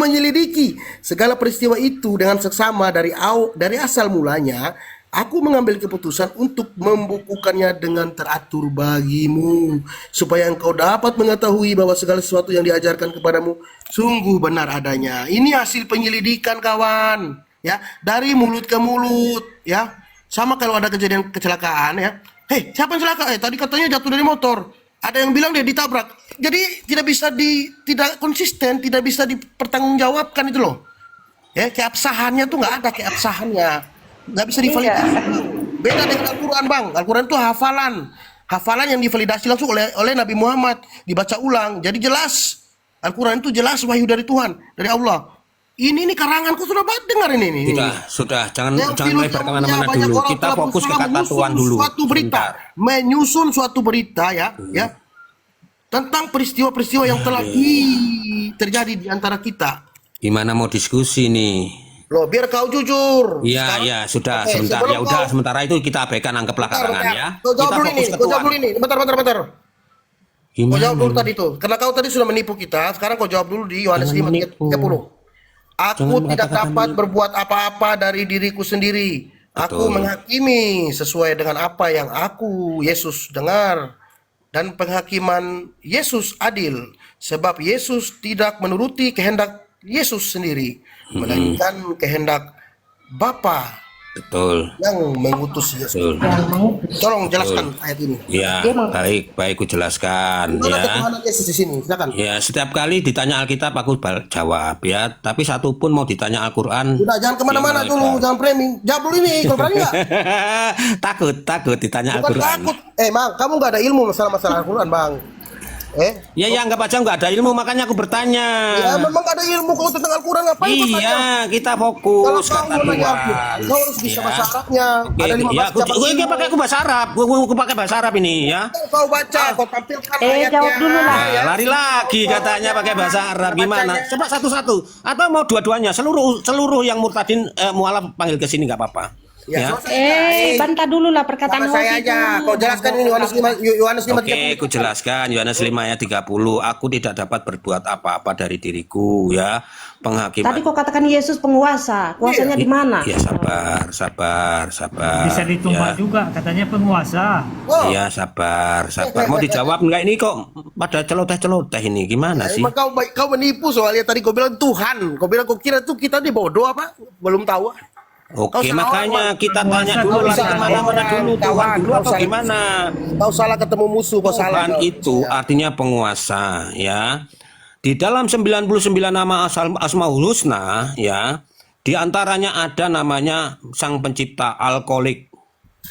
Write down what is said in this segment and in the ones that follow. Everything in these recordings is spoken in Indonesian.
menyelidiki segala peristiwa itu dengan seksama dari asal mulanya. Aku mengambil keputusan untuk membukukannya dengan teratur bagimu, supaya engkau dapat mengetahui bahwa segala sesuatu yang diajarkan kepadamu sungguh benar adanya. Ini hasil penyelidikan, kawan, ya, dari mulut ke mulut, ya. Sama kalau ada kejadian kecelakaan, ya. Hei, siapa yang celaka? Tadi katanya jatuh dari motor. Ada yang bilang dia ditabrak. Jadi tidak konsisten, tidak bisa dipertanggungjawabkan itu loh. Ya, keabsahannya tuh nggak ada keabsahannya. Nggak bisa divalidasi. Beda dengan Al-Quran, Bang. Al-Quran itu hafalan yang divalidasi langsung oleh Nabi Muhammad, dibaca ulang, jadi jelas. Al-Quran itu jelas wahyu dari Tuhan, dari Allah. Ini karanganku sudah dengar ini. Sudah, jangan melebar kemana-mana dulu. Kita fokus ke kata Tuhan dulu. Menyusun suatu berita, ya, tentang peristiwa-peristiwa yang telah terjadi di antara kita. Gimana mau diskusi nih? Loh, biar kau jujur. Iya, sudah. Oke, sebentar. Ya udah, sementara itu kita abaikan, anggaplah karangan, ya. Kau jawab dulu ini. Bentar. Gimana? Kau jawab dulu tadi tuh. Karena kau tadi sudah menipu kita. Sekarang kau jawab dulu di Yohanes 5:30. Aku tidak dapat berbuat apa-apa dari diriku sendiri. Aku menghakimi sesuai dengan apa yang aku, Yesus, dengar. Dan penghakiman Yesus adil. Sebab Yesus tidak menuruti kehendak Yesus sendiri, melainkan kehendak Bapa. Betul. Yang mengutus Yesus. Tolong jelaskan ayat ini. Ya, baik, ku jelaskan. Gimana Ya. ketuhanan Yesus di sini? Silakan. Ya, setiap kali ditanya Alkitab aku jawab, ya. Tapi satu pun mau ditanya Al-Quran. Udah, jangan kemana-mana dulu, jangan framing. Jawab dulu ini, kau berani nggak? takut ditanya Bukan Al-Quran. takut. Bang, kamu nggak ada ilmu masalah Al-Quran, Bang. Ya, anggap aja nggak ada ilmu, makanya aku bertanya. Ya, memang gak ada ilmu kalau tentang Al-Quran, ngapain kau tanya? Iya, kita fokus. Kalau kau mau nanya aku, kau harus bisa bahasa Arabnya. Ada 15 cabang ilmu. Gue pakai bahasa Arab. Gue pakai bahasa Arab ini, ya. Kau baca, kau tampilkan ayatnya. Jawab dulu lah. Lari lagi katanya pakai bahasa Arab. Gimana? Coba satu-satu. Atau mau dua-duanya? Seluruh yang murtadin mualaf panggil ke sini nggak apa-apa. Ya. Bantah dulu lah perkataan saya aja. Kau jelaskan ini Yohanes 5. Oke, ku jelaskan Yohanes 5 ayat 30. Aku tidak dapat berbuat apa-apa dari diriku, ya. Penghakiman. Tadi kau katakan Yesus penguasa. Kuasanya di mana? Ya, sabar. Bisa ditumpah juga katanya penguasa. Iya, sabar. Mau dijawab enggak ini kok pada celoteh-celoteh ini? Gimana sih? Kau menipu soalnya tadi kau bilang Tuhan. Kau bilang kau kira tuh kita ini bodoh apa? Belum tahu. Oke, makanya kita tanya dulu lah kemana-mana dulu, Tuhan dulu atau gimana? Kau salah ketemu musuh, kau salah. Tuhan itu artinya penguasa, ya. Di dalam 99 nama Asmaul Husna, ya, di antaranya ada namanya Sang Pencipta, Alkolik,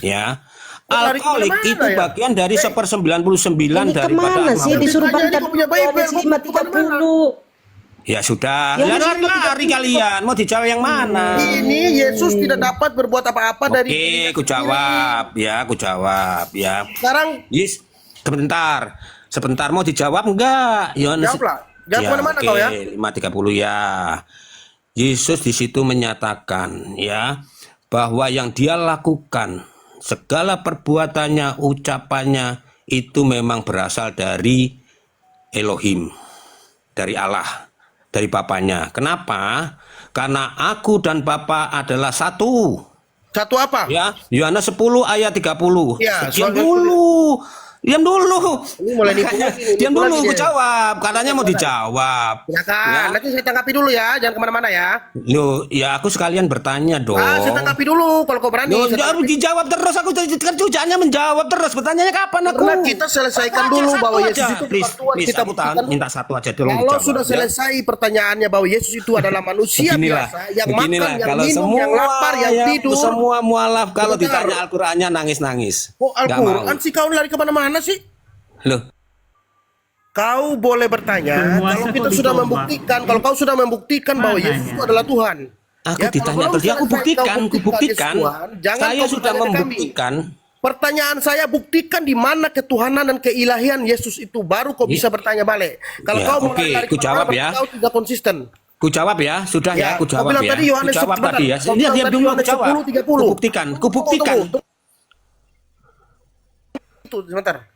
ya. Alkolik itu bagian dari 1/99 daripada sih disuruh baca Yohanes 5:30. Ya sudah, lari kalian. Mau dijawab yang mana? Ini Yesus tidak dapat berbuat apa-apa dari. Oke, ku jawab ya. Sekarang, sebentar mau dijawab enggak? Yohanes. jawablah. Jangan kemana-mana kau ya. 5:30 ya. Yesus di situ menyatakan, ya, bahwa yang dia lakukan, segala perbuatannya, ucapannya itu memang berasal dari Elohim, dari Allah. Dari Bapaknya. Kenapa? Karena aku dan Bapa adalah satu. Satu apa? Ya, Yohanes 10 ayat 30. Ya, Diam dulu. Ini mulai nipu lagi. Diam dulu, aku jawab. Katanya mau dijawab. Ya. Nanti saya tanggapi dulu ya, jangan kemana-mana ya. Loh, ya aku sekalian bertanya dong. Saya tanggapi dulu kalau kau berani. Loh, harus dijawab terus. Aku kerjanya menjawab terus. Bertanyanya kapan aku? Karena kita selesaikan dulu bahwa Yesus itu Tuhan. Kita minta satu aja dulu. Kalau sudah selesai pertanyaannya bahwa Yesus itu adalah manusia biasa, yang makan, yang minum, yang lapar, yang tidur. Semua mualaf kalau ditanya Al-Qur'annya nangis-nangis. Oh, Al-Quran sih kau lari kemana-mana sih? Loh. Kau boleh bertanya kalau kita sudah membuktikan, kalau kau sudah membuktikan bahwa Yesus itu adalah Tuhan. Aku ditanya terus, aku buktikan. Saya sudah membuktikan. Pertanyaan saya, buktikan di mana ketuhanan dan keilahian Yesus itu, baru kau bisa bertanya balik. Kalau kau mau lari jawab ya. Kau tidak konsisten. Ku jawab ya, sudah ya, aku jawab ya. Tadi Yohanes jawab tadi ya. Dia dulu aku jawab. Kubuktikan. Itu sebentar.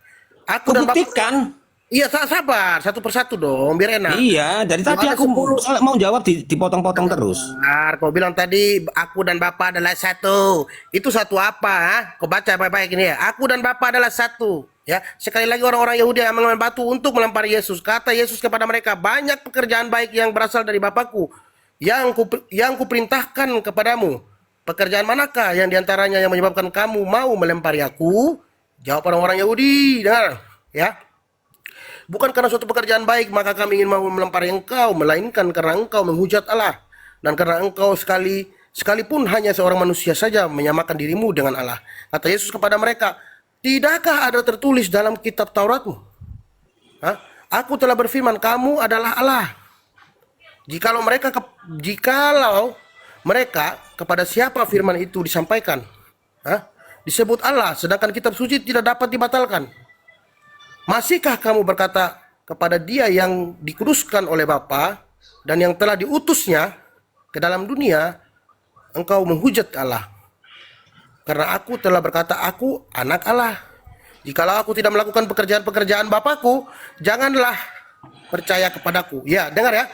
Kubuktikan. Iya, sabar, satu persatu dong, biar enak. Iya, dari tadi Ada aku 10. soalnya mau jawab dipotong-potong terus. Benar, kau bilang tadi aku dan Bapa adalah satu. Itu satu apa? Ha? Kau baca baik-baik ini ya. Aku dan Bapa adalah satu. Ya, sekali lagi orang-orang Yahudi yang mengambil batu untuk melempari Yesus. Kata Yesus kepada mereka, banyak pekerjaan baik yang berasal dari Bapakku yang kuperintahkan kepadamu. Pekerjaan manakah yang diantaranya yang menyebabkan kamu mau melempari aku? Jawab orang-orang Yahudi, dengar, ya. Bukan karena suatu pekerjaan baik maka kami ingin mau melempari engkau, melainkan karena engkau menghujat Allah dan karena engkau sekalipun hanya seorang manusia saja menyamakan dirimu dengan Allah. Kata Yesus kepada mereka, tidakkah ada tertulis dalam kitab Tauratmu? Hah? Aku telah berfirman, kamu adalah Allah. Jikalau mereka kepada siapa firman itu disampaikan, disebut Allah, sedangkan kitab suci tidak dapat dibatalkan. Masihkah kamu berkata kepada dia yang dikuduskan oleh Bapa dan yang telah diutusnya ke dalam dunia, engkau menghujat Allah? Karena aku telah berkata, aku anak Allah. Jikalau aku tidak melakukan pekerjaan-pekerjaan Bapakku, janganlah percaya kepadaku. Ya, dengar ya.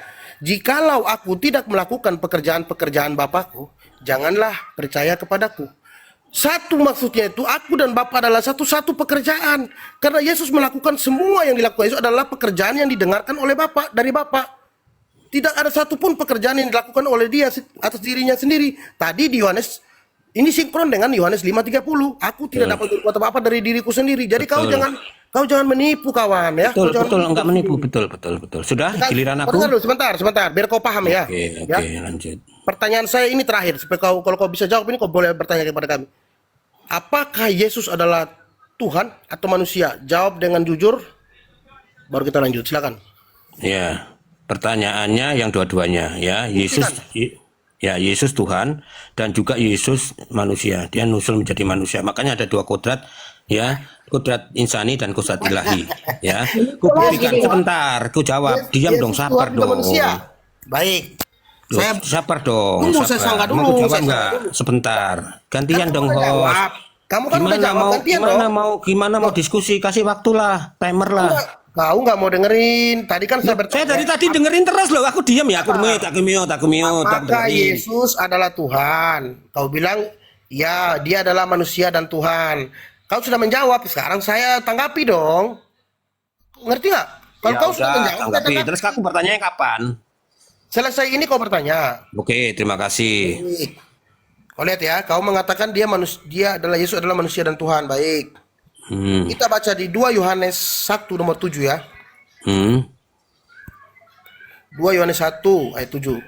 Jikalau aku tidak melakukan pekerjaan-pekerjaan Bapakku, janganlah percaya kepadaku. Satu maksudnya itu, aku dan Bapa adalah satu-satu pekerjaan. Karena Yesus melakukan semua yang dilakukan Yesus adalah pekerjaan yang didengarkan oleh Bapa, dari Bapa. Tidak ada satupun pekerjaan yang dilakukan oleh dia atas dirinya sendiri. Tadi di Yohanes, ini sinkron dengan Yohanes 5:30. Aku tidak dapat berbuat apa-apa dari diriku sendiri. Jadi kau jangan menipu kawan ya. Betul, enggak menipu, betul. Sudah, giliran aku. Sebentar, biar kau paham ya. Oke, lanjut. Pertanyaan saya ini terakhir, supaya kalau kau bisa jawab ini, kau boleh bertanya kepada kami. Apakah Yesus adalah Tuhan atau manusia? Jawab dengan jujur, baru kita lanjut. Silakan. Ya, pertanyaannya yang dua-duanya ya. Yesus Tuhan dan juga Yesus manusia. Dia nusul menjadi manusia. Makanya ada dua kodrat ya, kodrat insani dan kodrat ilahi ya. Ku berikan sebentar, ku jawab. Diam dong, sabar dong. Baik. Loh, sabar dong. Tunggu, saya sangka dulu. Mau jawab enggak? Sebentar. Gantian dong, host. Kamu kan udah jawab, gantian dong. Gimana mau diskusi? Kasih waktu lah, timer lah. Kau nggak mau dengerin. Tadi kan saya bertanya. Saya dari tadi dengerin terus loh. Aku diam ya. Aku mute. Apakah Yesus adalah Tuhan? Kau bilang, ya, dia adalah manusia dan Tuhan. Kau sudah menjawab. Sekarang saya tanggapi dong. Ngerti nggak? Kalau kau sudah menjawab, tanggapi. Terus aku bertanya kapan? Selesai ini kau bertanya. Oke, terima kasih. Kau lihat ya, kau mengatakan dia adalah Yesus adalah manusia dan Tuhan. Baik. Kita baca di 2 Yohanes 1 nomor 7 ya. 2 Yohanes 1 ayat 7.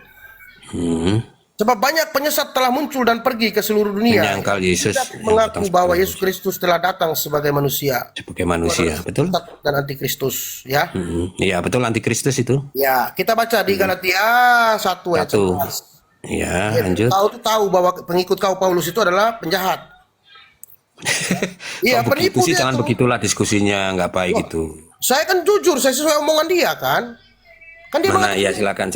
Sebab banyak penyesat telah muncul dan pergi ke seluruh dunia. Menyangkal Yesus. Mengaku bahwa Yesus Kristus telah datang sebagai manusia. Sebagai manusia, betul? Dan antikristus, ya. Iya, betul, antikristus itu. Ya, kita baca di Galatia 1 ayat 11. Ya, lanjut. Kau tahu bahwa pengikut kau Paulus itu adalah penjahat. Iya, penipu sih, dia jangan tuh. Begitulah diskusinya, nggak baik itu. Saya kan jujur, saya sesuai omongan dia kan. Kan dia Mana ya, silakan.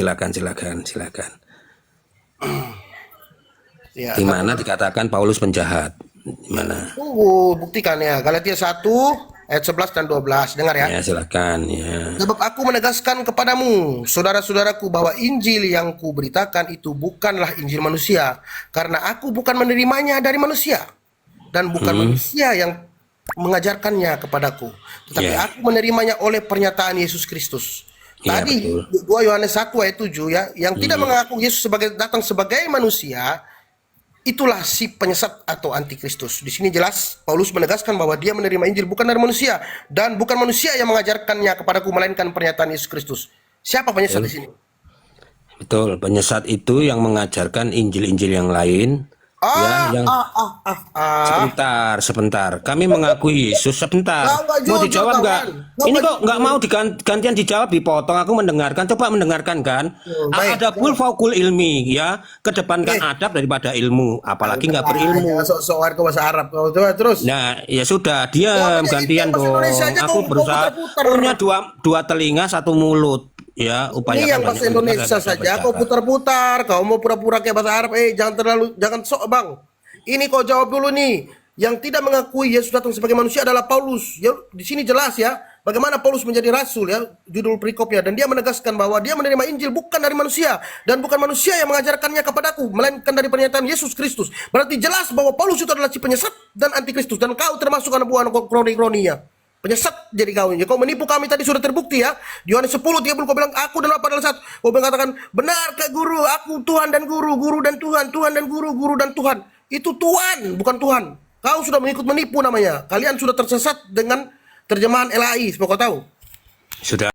Ya, di mana dikatakan Paulus penjahat? Di mana? Tunggu, buktikan ya. Galatia 1 ayat 11 dan 12. Dengar ya. Ya, silakan ya. Sebab aku menegaskan kepadamu, saudara-saudaraku, bahwa Injil yang kuberitakan itu bukanlah Injil manusia, karena aku bukan menerimanya dari manusia, dan bukan manusia yang mengajarkannya kepadaku, tetapi aku menerimanya oleh pernyataan Yesus Kristus. Tadi 2 Yohanes 1 ayat 7 ya, yang tidak mengaku Yesus datang sebagai manusia, itulah si penyesat atau antikristus. Di sini jelas Paulus menegaskan bahwa dia menerima Injil bukan dari manusia, dan bukan manusia yang mengajarkannya kepadaku, melainkan pernyataan Yesus Kristus. Siapa penyesat di sini? Betul, penyesat itu yang mengajarkan Injil-Injil yang lain. Sebentar. Kami mengakui Yesus. Sebentar. Mau dijawab nggak? Ini kok nggak mau gantian dijawab, dipotong. Aku mendengarkan. Coba mendengarkan kan? Ada faukul ilmi ya. Kedepankan adab daripada ilmu. Apalagi nggak berilmu. Soal ke bahasa Arab. Terus. Nah, ya sudah. Diam, gantian dong. Aku berusaha punya dua telinga, satu mulut. Ya, ini yang bahasa Indonesia saja kau putar-putar, kau mau pura-pura kayak bahasa Arab. Jangan sok bang. Ini kau jawab dulu nih. Yang tidak mengakui Yesus datang sebagai manusia adalah Paulus. Ya, di sini jelas ya. bagaimana Paulus menjadi rasul ya, judul perikopnya, dan dia menegaskan bahwa dia menerima Injil bukan dari manusia dan bukan manusia yang mengajarkannya kepadaku, melainkan dari pernyataan Yesus Kristus. Berarti jelas bahwa Paulus itu adalah si penyesat dan antikristus, dan kau termasuk anak buah kroni-kroninya. Penyesat jadi kau ini. Kau menipu kami tadi sudah terbukti ya. Di Yohanes 10:30 kau bilang aku dan Bapa adalah satu. Kau mengatakan benar ke guru, aku Tuhan dan guru, guru dan Tuhan, Tuhan dan guru, guru dan Tuhan. Itu Tuhan, bukan Tuhan. Kau sudah mengikut menipu namanya. Kalian sudah tersesat dengan terjemahan LAI, semoga kau tahu. Sudah.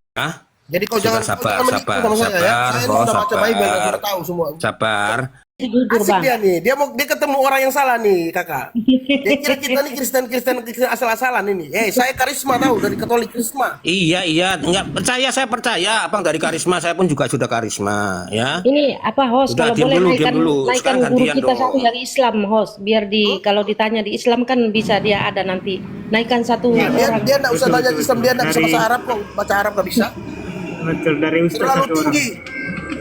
Jadi kau Sudah, jangan sabar, menipu sama saya ya. Saya Bos, sudah baca Bible, sabar. sudah tahu semua. Sabar. Jujur Asik bang. dia nih, dia ketemu orang yang salah nih kakak. Dia kira kita nih Kristen asal-asalan ini. Saya karisma tahu, dari Katolik karisma. Iya, enggak percaya, saya percaya. Abang dari karisma, saya pun juga sudah karisma, ya. Ini apa host, Udah, kalau diam boleh dulu, naikkan diam dulu. naikkan Sekarang guru gantian kita dong. satu dari Islam host, biar kalau ditanya di Islam kan bisa dia ada nanti. Naikkan satu Dia orang. nggak usah Betul, tanya betul, Islam, dia nggak bisa betul. bahasa Arab kok, baca Arab nggak bisa. Betul, dari Ustaz Terlalu satu orang. tinggi.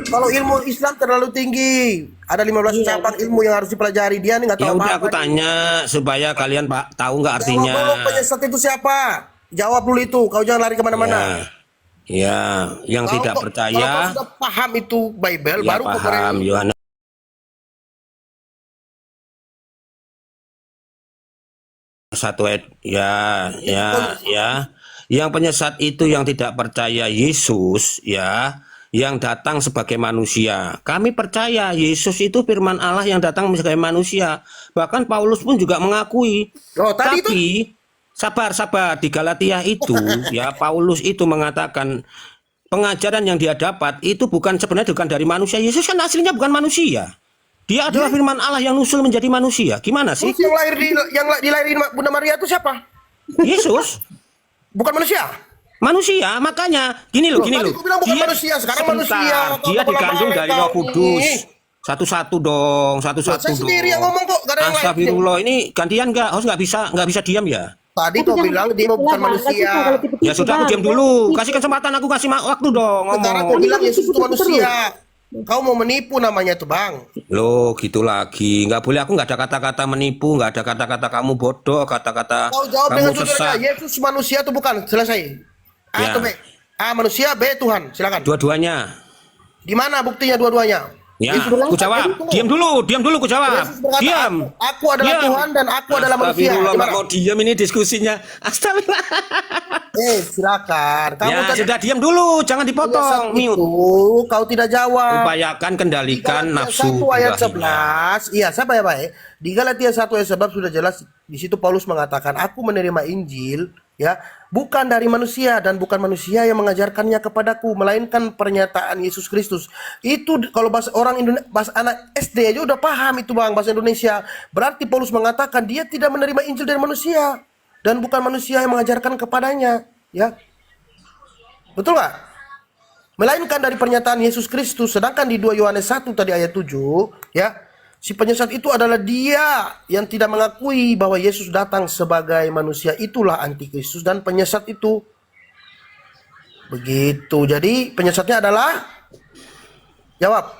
Kalau ilmu Islam terlalu tinggi. Ada 15 cabang ilmu yang harus dipelajari. Dia nih nggak Ya tahu udah, apa-apa. aku tanya supaya kalian Pak tahu nggak Jawab artinya. dulu, penyesat itu siapa? Jawab dulu itu. Kau jangan lari kemana-mana. Ya, yang Kalau tidak kau- percaya, Kalau kau sudah paham itu Bible, ya baru kau paham. boleh. Yohanes 1 ayat, ya. Yang penyesat itu yang tidak percaya Yesus, ya, yang datang sebagai manusia. Kami percaya Yesus itu firman Allah yang datang sebagai manusia. Bahkan Paulus pun juga mengakui. Oh, tadi itu Tapi sabar di Galatia itu ya, Paulus itu mengatakan pengajaran yang dia dapat itu sebenarnya bukan dari manusia. Yesus kan aslinya bukan manusia. Dia adalah firman Allah yang nusul menjadi manusia. Gimana sih? terus yang dilahirin Bunda Maria itu siapa? Yesus Bukan manusia. manusia, makanya gini loh. Tadi aku bilang bukan manusia, sekarang sebentar, manusia. Kau dia kepala dikandung balik dari kau Roh Kudus. ini. Satu-satu dong, satu-satu Saya dong. sendiri yang ngomong kok, gak ada yang lain. Astagfirullah, ini gantian nggak? Harus nggak bisa diam ya? Tadi kau bilang dia bukan manusia. Ya sudah, aku diam dulu. Kasih kesempatan, aku kasih waktu dong Sekarang ngomong. kau bilang Yesus itu manusia. Kau mau menipu namanya tuh bang. Loh, gitu lagi. Nggak boleh, aku nggak ada kata-kata menipu, nggak ada kata-kata kamu bodoh, kata-kata Kau jawab kamu dengan jujur aja. sesat. Yesus manusia atau bukan? Selesai. A Ya. atau B? A manusia, B Tuhan. Silakan. Dua-duanya. Di mana buktinya dua-duanya? Ya, Yesus ku jawab. Diam dulu, ku jawab. Yesus berkata, Diam. Aku adalah Diam. Tuhan dan aku adalah manusia. Astagfirullah, Di nggak mana? mau diam ini diskusinya. Astagfirullah. Silakan. Kamu Ya, tadi sudah diam dulu, jangan dipotong. itu Mute. kau tidak jawab. Upayakan kendalikan Di nafsu. Galatia 1 ayat birahinya. 11. Iya, saya baik-baik. Di Galatia 1 ayat 11 sudah jelas, di situ Paulus mengatakan, aku menerima Injil ya, bukan dari manusia dan bukan manusia yang mengajarkannya kepadaku, melainkan pernyataan Yesus Kristus. Itu kalau bahasa orang Indonesia, bahasa anak SD aja udah paham itu bang, bahasa Indonesia. Berarti Paulus mengatakan dia tidak menerima Injil dari manusia dan bukan manusia yang mengajarkan kepadanya, ya. Betul nggak? Melainkan dari pernyataan Yesus Kristus. Sedangkan di 2 Yohanes 1 tadi ayat 7, ya, si penyesat itu adalah dia yang tidak mengakui bahwa Yesus datang sebagai manusia. Itulah antikristus dan penyesat itu. Begitu. Jadi penyesatnya adalah, jawab.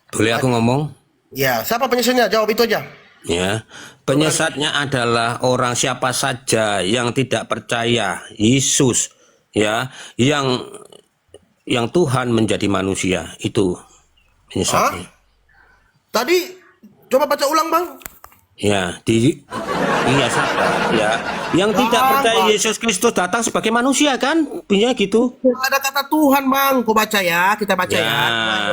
Boleh aku ngomong? Ya, siapa penyesatnya? Jawab itu aja. Ya, penyesatnya adalah orang siapa saja yang tidak percaya Yesus, ya, yang Tuhan menjadi manusia, itu penyesatnya. Tadi coba baca ulang, Bang. Ya, iya sabar, ya, yang tidak percaya Yesus Kristus datang sebagai manusia kan, punya gitu. Ada kata Tuhan, Bang. Kau baca ya, kita baca Ya. ya.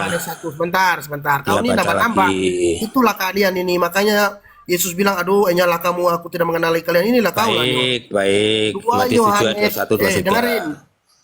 Yohanes 1. Sebentar. Kau Ya, ini baca nambah-nambah. lagi. Itulah kalian ini. Makanya Yesus bilang, aduh, enyalah kamu, aku tidak mengenali kalian. Inilah kau lah. Baik. 2 Matius 7 ayat Yohanes, 1, 2 sudah. dengerin.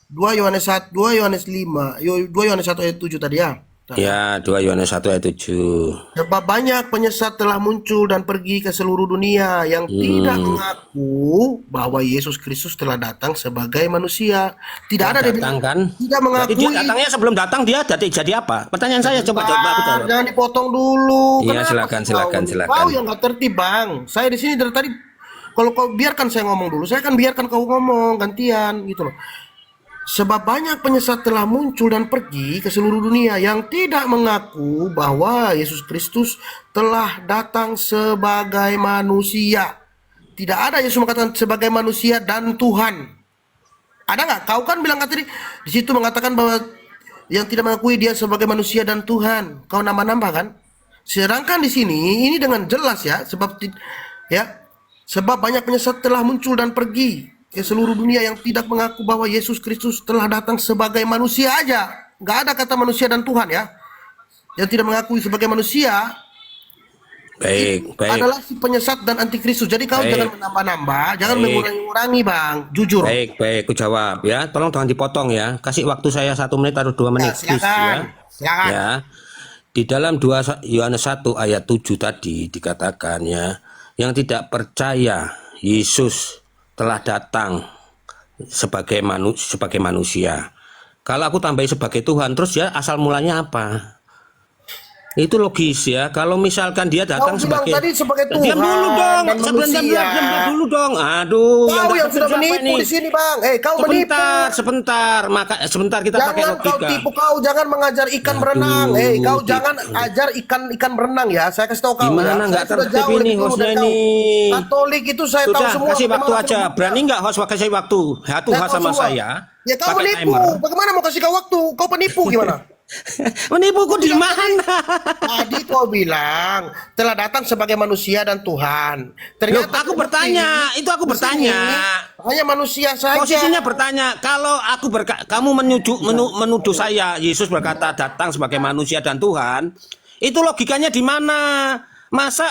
2 Yohanes 1, 2 Yohanes 5, 2 Yohanes 1 ayat 7 tadi ya. Ya, 2 Yohanes 1 ayat 7. Sebab banyak penyesat telah muncul dan pergi ke seluruh dunia yang tidak mengaku bahwa Yesus Kristus telah datang sebagai manusia. Tidak ada dia Datang bilang, kan? tidak Berarti dia mengakui. datangnya sebelum datang dia jadi apa? Pertanyaan saya coba aku jawab. Jangan dipotong dulu. Iya, Kenapa silakan. Kau yang nggak tertib, Bang. Saya di sini dari tadi. Kalau kau biarkan saya ngomong dulu, saya akan biarkan kau ngomong gantian gitu loh. Sebab banyak penyesat telah muncul dan pergi ke seluruh dunia yang tidak mengaku bahwa Yesus Kristus telah datang sebagai manusia. Tidak ada Yesus mengatakan sebagai manusia dan Tuhan. Ada nggak? Kau kan bilang tadi di situ mengatakan bahwa yang tidak mengakui dia sebagai manusia dan Tuhan. Kau nambah-nambah kan? Sedangkan di sini ini dengan jelas ya, sebab banyak penyesat telah muncul dan pergi ke seluruh dunia yang tidak mengaku bahwa Yesus Kristus telah datang sebagai manusia aja. Nggak ada kata manusia dan Tuhan ya. Yang tidak mengakui sebagai manusia Baik, adalah si penyesat dan antikristus. Jadi kau jangan menambah-nambah, jangan mengurangi-urangi Bang, jujur. Baik, aku jawab ya. Tolong jangan dipotong ya. Kasih waktu saya 1 menit atau 2 menit. Silakan. Ya. Di dalam 2 Yohanes 1 ayat 7 tadi dikatakan ya, yang tidak percaya Yesus telah datang sebagai manusia. Kalau aku tambahin sebagai Tuhan, terus ya asal mulanya apa? Itu logis ya. Kalau misalkan dia datang tadi sebagai Tuhan. diam dulu dong, dan manusia. diam dulu dong. Aduh, Kau yang sudah siapa menipu di sini Bang. Kau sebentar, sebentar kita pakai jangan logika. kau tipu, kau jangan mengajar ikan berenang. Kau jangan ajar ikan berenang ya. Saya kasih tahu kau. Gimana nggak Saya sudah tertib jauh ini lebih dulu hostnya dari kau. ini? Katolik itu saya tahu Sudah, semua. kasih waktu bagaimana aja. terbuka. Berani nggak host kasih waktu? Satu Saya tahu sama semua. saya. Ya kau pakai menipu. timer. Bagaimana mau kasih kau waktu? Kau penipu gimana? Menipuku di mana? Tadi kau bilang telah datang sebagai manusia dan Tuhan. Loh, Ternyata aku bertanya, itu aku bertanya. Hanya manusia saja. Posisinya bertanya, kalau kamu menuduh saya, Yesus berkata datang sebagai manusia dan Tuhan, itu logikanya di mana? Masa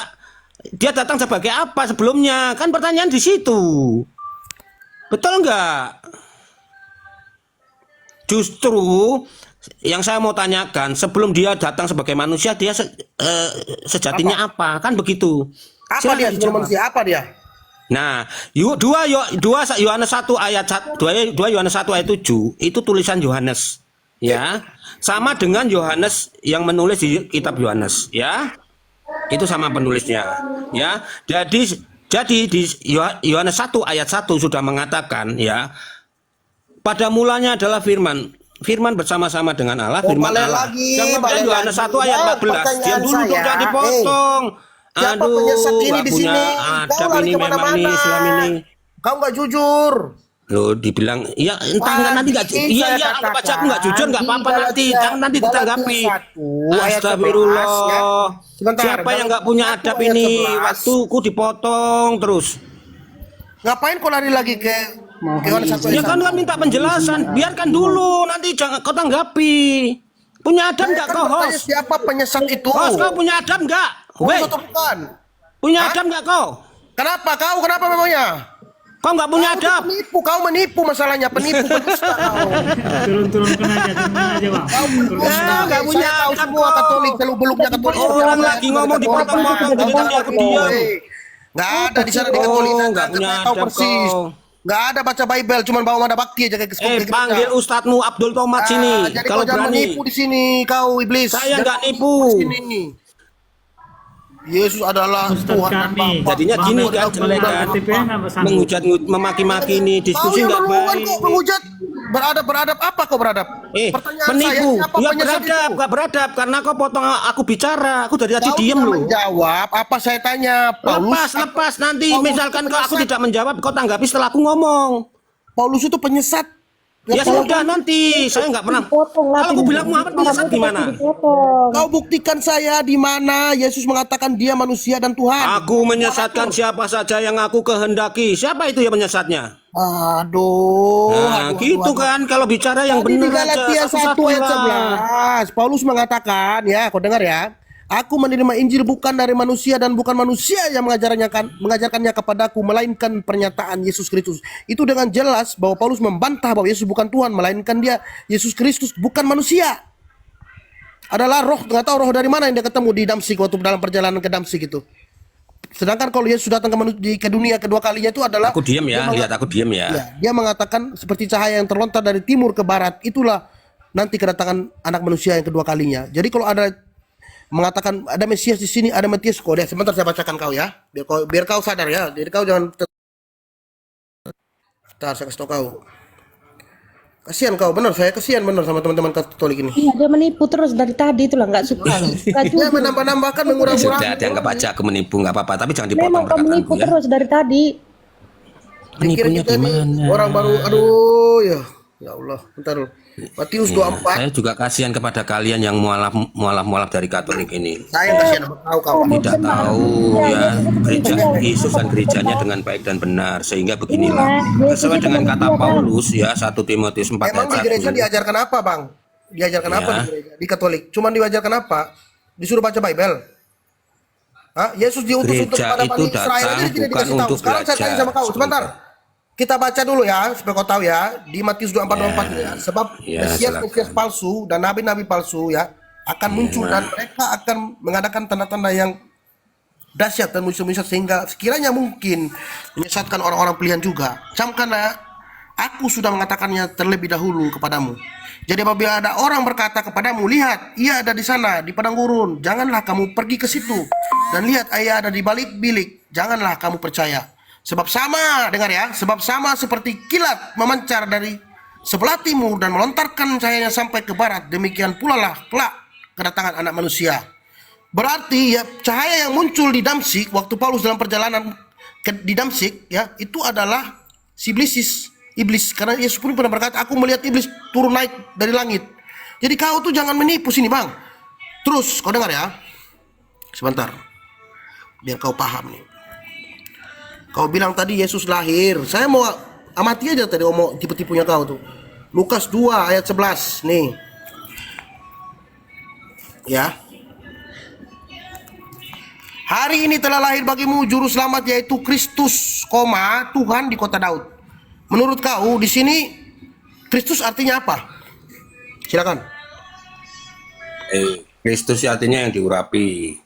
dia datang sebagai apa sebelumnya? Kan pertanyaan di situ. Betul nggak? Justru yang saya mau tanyakan, sebelum dia datang sebagai manusia, dia sejatinya apa? Kan begitu. Apa Silakan dia sebelum dijawab. manusia? Apa dia? Nah, 2 Yohanes 1 ayat 2 Yohanes 1 ayat 7 itu tulisan Yohanes ya. Sama dengan Yohanes yang menulis di kitab Yohanes ya. Itu sama penulisnya ya. Jadi di Yohanes 1 ayat 1 sudah mengatakan ya, pada mulanya adalah firman. Firman bersama-sama dengan Allah, firman balik Allah. lagi, Kemudian balik Yohanes lagi. 1 ayat Ya, 14. Diam pertanyaan dulu dong, saya. jangan dipotong. Siapa penyesat ini nggak di punya sini? adab Kau lari ini memang kemana-mana. nih Islam ini. Kau nggak jujur. Loh, dibilang ya entah nggak nanti nggak Tadi iya saya anggap aja aku katakan, nggak jujur nggak apa-apa di nanti dalam jangan nanti dalam ditanggapi. 1 ayat 11, Astagfirullah. ya. Sebentar, Siapa yang dalam nggak punya 1 adab ayat ini? 11. Waktuku dipotong terus. Ngapain kau lari lagi ke Yohanes 1 Ya ayat kan 1? nggak minta penjelasan, biarkan dulu nanti jangan kau tanggapi. Punya adab nggak kau bertanya host? siapa penyesat itu? Host kau punya adab nggak? Weh, Atau bukan? punya Hah? adab nggak kau? Kenapa kau? Kenapa memangnya? Kau nggak punya adab. Kau menipu masalahnya, penipu pedusta kau. Turun-turunkan aja Bang. Kau pedusta, nggak punya saya tahu akal semua kau. Katolik, seluk-beluknya Katolik. Orang lagi ngomong dipotong-potong, jadi nanti aku diam. Nggak ada di sana di Katolik, nggak punya saya tahu adab persis. kau. Nggak ada baca Bible, cuma bawa mada bakti aja ke gereja. Panggil Ustadzmu Abdul Tomat sini. Jadi Kalau kau jangan berani. menipu di sini, kau iblis. Saya Jangan nggak nipu. di sini. Yesus adalah Ustaz Tuhan dan kami. Bapa. Jadinya gini kan Bapa, jelek kan. KTP nggak sanggup. Menghujat, memaki-maki ini Kau diskusi yang nggak meluangkan baik. kok menghujat. Beradab apa kau beradab? Pertanyaan saya, Penipu. siapa Ya penyesat beradab, itu? nggak beradab karena kau potong aku bicara. Aku dari tadi Kau diem tidak loh. menjawab apa saya tanya. Lepas nanti Paulus misalkan itu kalau aku penyesat. tidak menjawab, kau tanggapi setelah aku ngomong. Paulus itu penyesat. Ya sudah nanti, saya nggak pernah. Kalau aku bilang Muhammad penyesat gimana? Kau buktikan saya di mana Yesus mengatakan dia manusia dan Tuhan. Aku menyesatkan siapa saja yang aku kehendaki. Siapa itu yang menyesatnya? Aduh. Nah, gitu kan kalau bicara yang Tadi di benar aja. Galatia 1 satu-satu ayat lah. 11, Paulus mengatakan, ya, kau dengar ya. Aku menerima Injil bukan dari manusia dan bukan manusia yang mengajarkannya kepadaku, melainkan pernyataan Yesus Kristus. Itu dengan jelas bahwa Paulus membantah bahwa Yesus bukan Tuhan, melainkan dia Yesus Kristus bukan manusia. Adalah roh, nggak tahu roh dari mana yang dia ketemu di Damsik waktu dalam perjalanan ke Damsik itu. Sedangkan kalau Yesus datang ke dunia kedua kalinya itu adalah Aku diam ya, lihat aku diam ya. ya, dia mengatakan seperti cahaya yang terlontar dari timur ke barat, itulah nanti kedatangan anak manusia yang kedua kalinya. Jadi kalau ada mengatakan ada Mesias di sini, ada Matius, kok dia sebentar saya bacakan kau ya, biar kau sadar ya. Jadi kau jangan. Bentar, saya kasih tahu kau. Kasihan kau, benar. Saya kasihan benar sama teman-teman Katolik ini. Iya, dia menipu terus dari tadi itulah nggak suka loh. Nggak Dia jujur. menambah-nambahkan, Sudah mengurang-urang. dianggap aja aku menipu nggak apa-apa, tapi jangan dipotong Memang kau menipu perkataanku ya. terus dari tadi. Dikira Penipunya kita di ini mana? orang baru, aduh ya. Ya Allah, bentar dulu. Matius Ya, 24. saya juga kasihan kepada kalian yang mualaf dari Katolik ini. Saya kasihan sama kau kawan. Tidak tahu ya gereja Yesus dan gerejanya dengan baik dan benar, sehingga beginilah sesuai dengan kata Paulus ya 1 Timotius 4 Emang di ayat gereja 1. diajarkan apa, Bang? Diajarkan apa Ya. di gereja? Di Katolik. Cuman diajarkan apa? Disuruh baca Bible. Hah? Yesus diutus untuk Gereja kepada itu Bani Israel datang aja tidak bukan dikasih tahu. untuk Sekarang saya tanya belajar. sama kau, sebentar. Kita baca dulu ya, supaya kau tahu ya, di Matius 24 ini ya. Sebab Ya, Mesias silakan. palsu dan nabi-nabi palsu ya akan muncul dan mereka akan mengadakan tanda-tanda yang dahsyat dan mujizat sehingga sekiranya mungkin menyesatkan orang-orang pilihan juga. Camkanlah, aku sudah mengatakannya terlebih dahulu kepadamu. Jadi apabila ada orang berkata kepadamu, lihat, ia ada di sana, di padang gurun, janganlah kamu pergi ke situ. Dan lihat, ia ada di balik bilik, janganlah kamu percaya. Sebab sama, dengar ya, sebab sama seperti kilat memancar dari sebelah timur dan melontarkan cahayanya sampai ke barat, demikian pula lah kelak kedatangan Anak Manusia. Berarti ya cahaya yang muncul di Damsyik waktu Paulus dalam perjalanan di Damsyik ya itu adalah si iblis karena Yesus pun pernah berkata aku melihat iblis turun naik dari langit. Jadi kau tuh jangan menipu sini bang. Terus kau dengar ya. Sebentar. Biar kau paham nih. Kau bilang tadi Yesus lahir. Saya mau amati aja tadi omong tipu-tipunya kau tuh. Lukas 2 ayat 11 nih. Ya. Hari ini telah lahir bagimu juru selamat yaitu Kristus, Tuhan di kota Daud. Menurut kau di sini Kristus artinya apa? Silakan. Kristus artinya yang diurapi.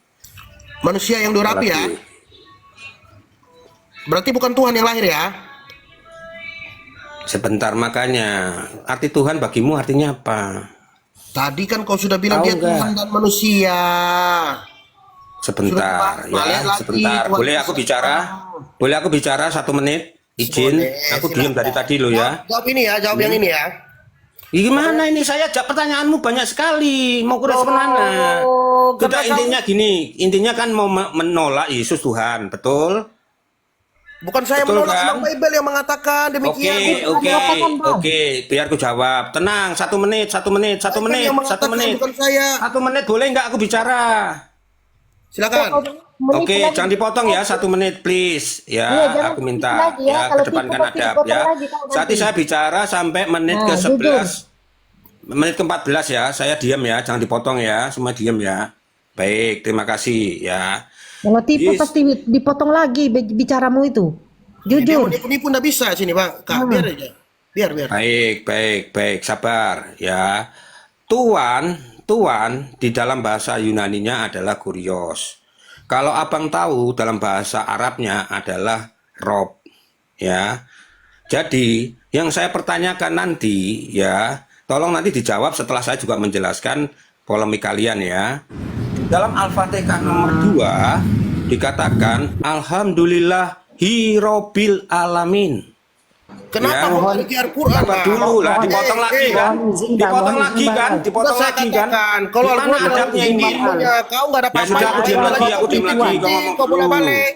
Manusia yang diurapi ya. Berarti bukan Tuhan yang lahir ya. Sebentar, makanya arti Tuhan bagimu artinya apa? Tadi kan kau sudah bilang Tahu dia nggak? Tuhan dan manusia. Sebentar Sudah ya, lagi, sebentar. Tuhan Boleh aku Yesus. bicara? Boleh aku bicara 1 menit? Izin? Boleh, Aku silakan. diam dari tadi loh ya. Jawab ini ya, jawab yang ini ya. Gimana ini, saya pertanyaanmu banyak sekali. Mau kurang mana? Tidak, intinya gini. Intinya kan mau menolak Yesus Tuhan, betul? Bukan saya Betul, menolak, kan? Imam Bible yang mengatakan demikian. Oke. Biar aku jawab. Tenang, 1 menit, 1 menit, 1 Bible menit, yang 1 mengatakan, menit. bukan saya. 1 menit boleh nggak aku bicara? Silakan. Oke, jangan dipotong ya, 1 menit please. Ya, Iya, jangan aku minta tipu lagi ya. ya Kalau kedepankan tipu, pasti adab dipotong ya. lagi, tahu Saat nanti. saya bicara sampai menit Nah, ke-11, menit ke-14 ya, saya diam ya, jangan dipotong ya, semua diam ya. Baik, terima kasih ya. Kalau tipu Yes. pasti dipotong lagi bicaramu itu. Dia mau Jujur. nipu-nipu nggak bisa sini bang. Kak, biar aja. Biar. Baik, sabar ya. Tuan di dalam bahasa Yunaninya adalah kurios. Kalau abang tahu dalam bahasa Arabnya adalah Rob, ya. Jadi yang saya pertanyakan nanti, ya, tolong nanti dijawab setelah saya juga menjelaskan polemik kalian ya. Dalam Al-Fatihah nomor 2 dikatakan Alhamdulillahi Robbil Alamin. Kenapa Ya. mau pergi Al-Quran? Sabar Bang? dulu lah, dipotong lagi kan? Dipotong lagi kan? Sudah Dipotong saya lagi kan? katakan, kalau Gimana Al-Quran adabnya ini? kau nggak ada Ya apa-apa. sudah, aku diam lagi, aku diam lagi. Kau ngomong Kau boleh dulu. balik.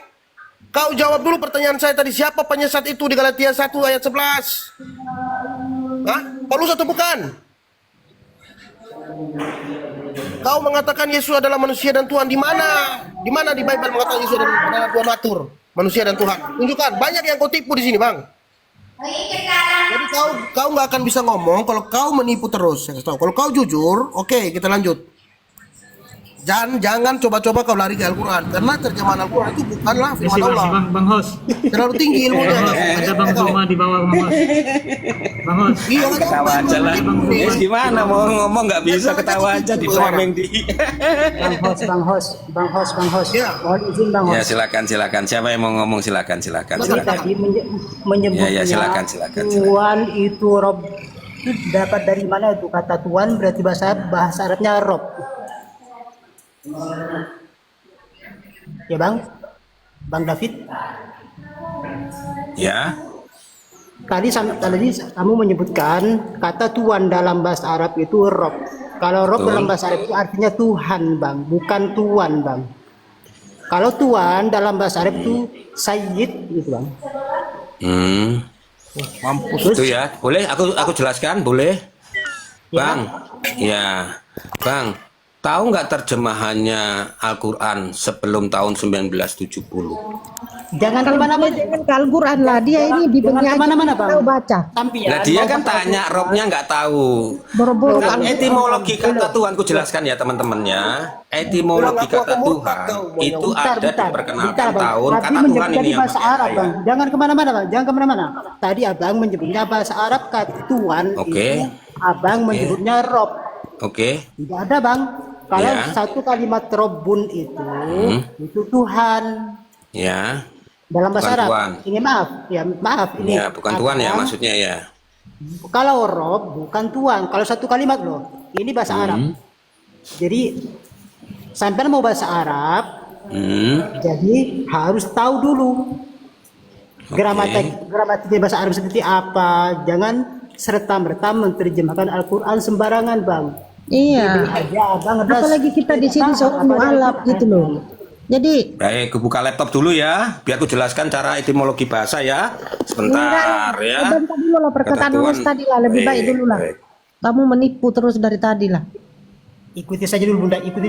Kau jawab dulu pertanyaan saya tadi. Siapa penyesat itu di Galatia 1 ayat 11? Hah? Paulus atau bukan? Kau mengatakan Yesus adalah manusia dan Tuhan. Di mana? Di mana di Bible mengatakan Yesus adalah Tuhan atur? Manusia dan Tuhan. Tunjukkan. Banyak yang kau tipu di sini, Bang. Jadi kau nggak akan bisa ngomong kalau kau menipu terus. Saya kasih tahu. Kalau kau jujur, oke, kita lanjut. Jangan coba-coba kau lari ke Al-Quran karena terjemahan Al-Quran itu bukanlah Isi firman Allah. Bang Hos. Terlalu tinggi ilmunya. Bang Hos, ada Bang Zuma di bawah Bang Hos. Bang Hos. Iya, Ketawa aja lah. Yes, gimana mau ngomong nggak bisa, ketawa aja di framing di. Bang Hos. Ya. Mohon izin Bang Ya Hos. silakan. Siapa yang mau ngomong silakan. Jadi tadi menyebutnya Ya, silakan. Tuhan itu Rob. Itu dapat dari mana itu kata Tuhan? Berarti bahasa Arabnya Rob. Ya Bang David. Ya. tadi kamu menyebutkan kata Tuhan dalam bahasa Arab itu Rob. Kalau Rob Betul. dalam bahasa Arab itu artinya Tuhan, Bang, bukan Tuan, Bang. Kalau Tuan dalam bahasa Arab itu Sayyid gitu, Bang. Mampus. Itu ya. Boleh aku jelaskan, boleh? Bang. Ya. Bang, tahu nggak terjemahannya Al-Qur'an sebelum tahun 1970? Jangan kemana-mana. Jangan ke Al-Quran lah, dia ini di Jangan kemana-mana, Bang. tahu baca. Sampian. Nah, dia kan tanya robnya nggak tahu. Boro-boro Kan Al-Quran. etimologi kata Tuhan, ku jelaskan ya teman-teman ya. Etimologi kata Tuhan itu ada diperkenalkan tahun. Tapi Kata Tuhan menjadi ini yang bahasa pakai Arab, saya. Bang. Jangan kemana-mana, Bang. Jangan kemana-mana. Tadi Abang menyebutnya bahasa Arab, kata Tuhan Oke. itu Abang menyebutnya Rob. Oke. Tidak ada, Bang. Kalau Ya. satu kalimat Robun itu Tuhan Ya. dalam bahasa Bukan Arab. Tuhan. Ini maaf, ini. Ya, bukan Tuhan ya Abang, maksudnya ya. Kalau Rob bukan Tuhan. Kalau satu kalimat loh. Ini bahasa Arab. Jadi sampai mau bahasa Arab, jadi harus tahu dulu gramatik bahasa Arab seperti apa. Jangan serta-merta menerjemahkan Al-Quran sembarangan, Bang. Iya. Aja, Bang, Apalagi kita di sini seorang mualaf gitu loh. Jadi Baik, aku buka laptop dulu ya, biar aku jelaskan cara etimologi bahasa ya. Sebentar ya. bentar dulu lah perkataan Kata Tuhan. Mas tadi lah, lebih baik dulu lah. Baik. Kamu menipu terus dari tadi lah. Ikuti saja dulu, Bunda. Ikuti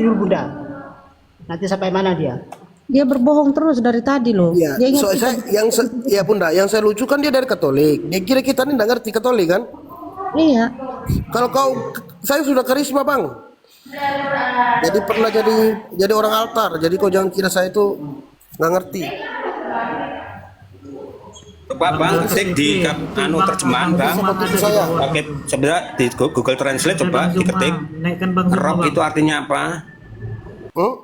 dulu, Bunda. Nanti sampai mana dia? Dia berbohong terus dari tadi loh. Ya, Dia ingat ya Bunda, yang saya lucu kan dia dari Katolik. Dia kira kita ini nggak ngerti Katolik kan? iya. Kalau saya sudah karisma, Bang. Jadi pernah jadi orang altar. Jadi kau jangan kira saya itu nggak ngerti. Coba Bang, ketik di terjemahan Bang. Seperti itu saya. Oke, sebenarnya di Google Translate coba diketik. Naikkan Bang Zuma, Rob Bang. itu artinya apa? Hmm?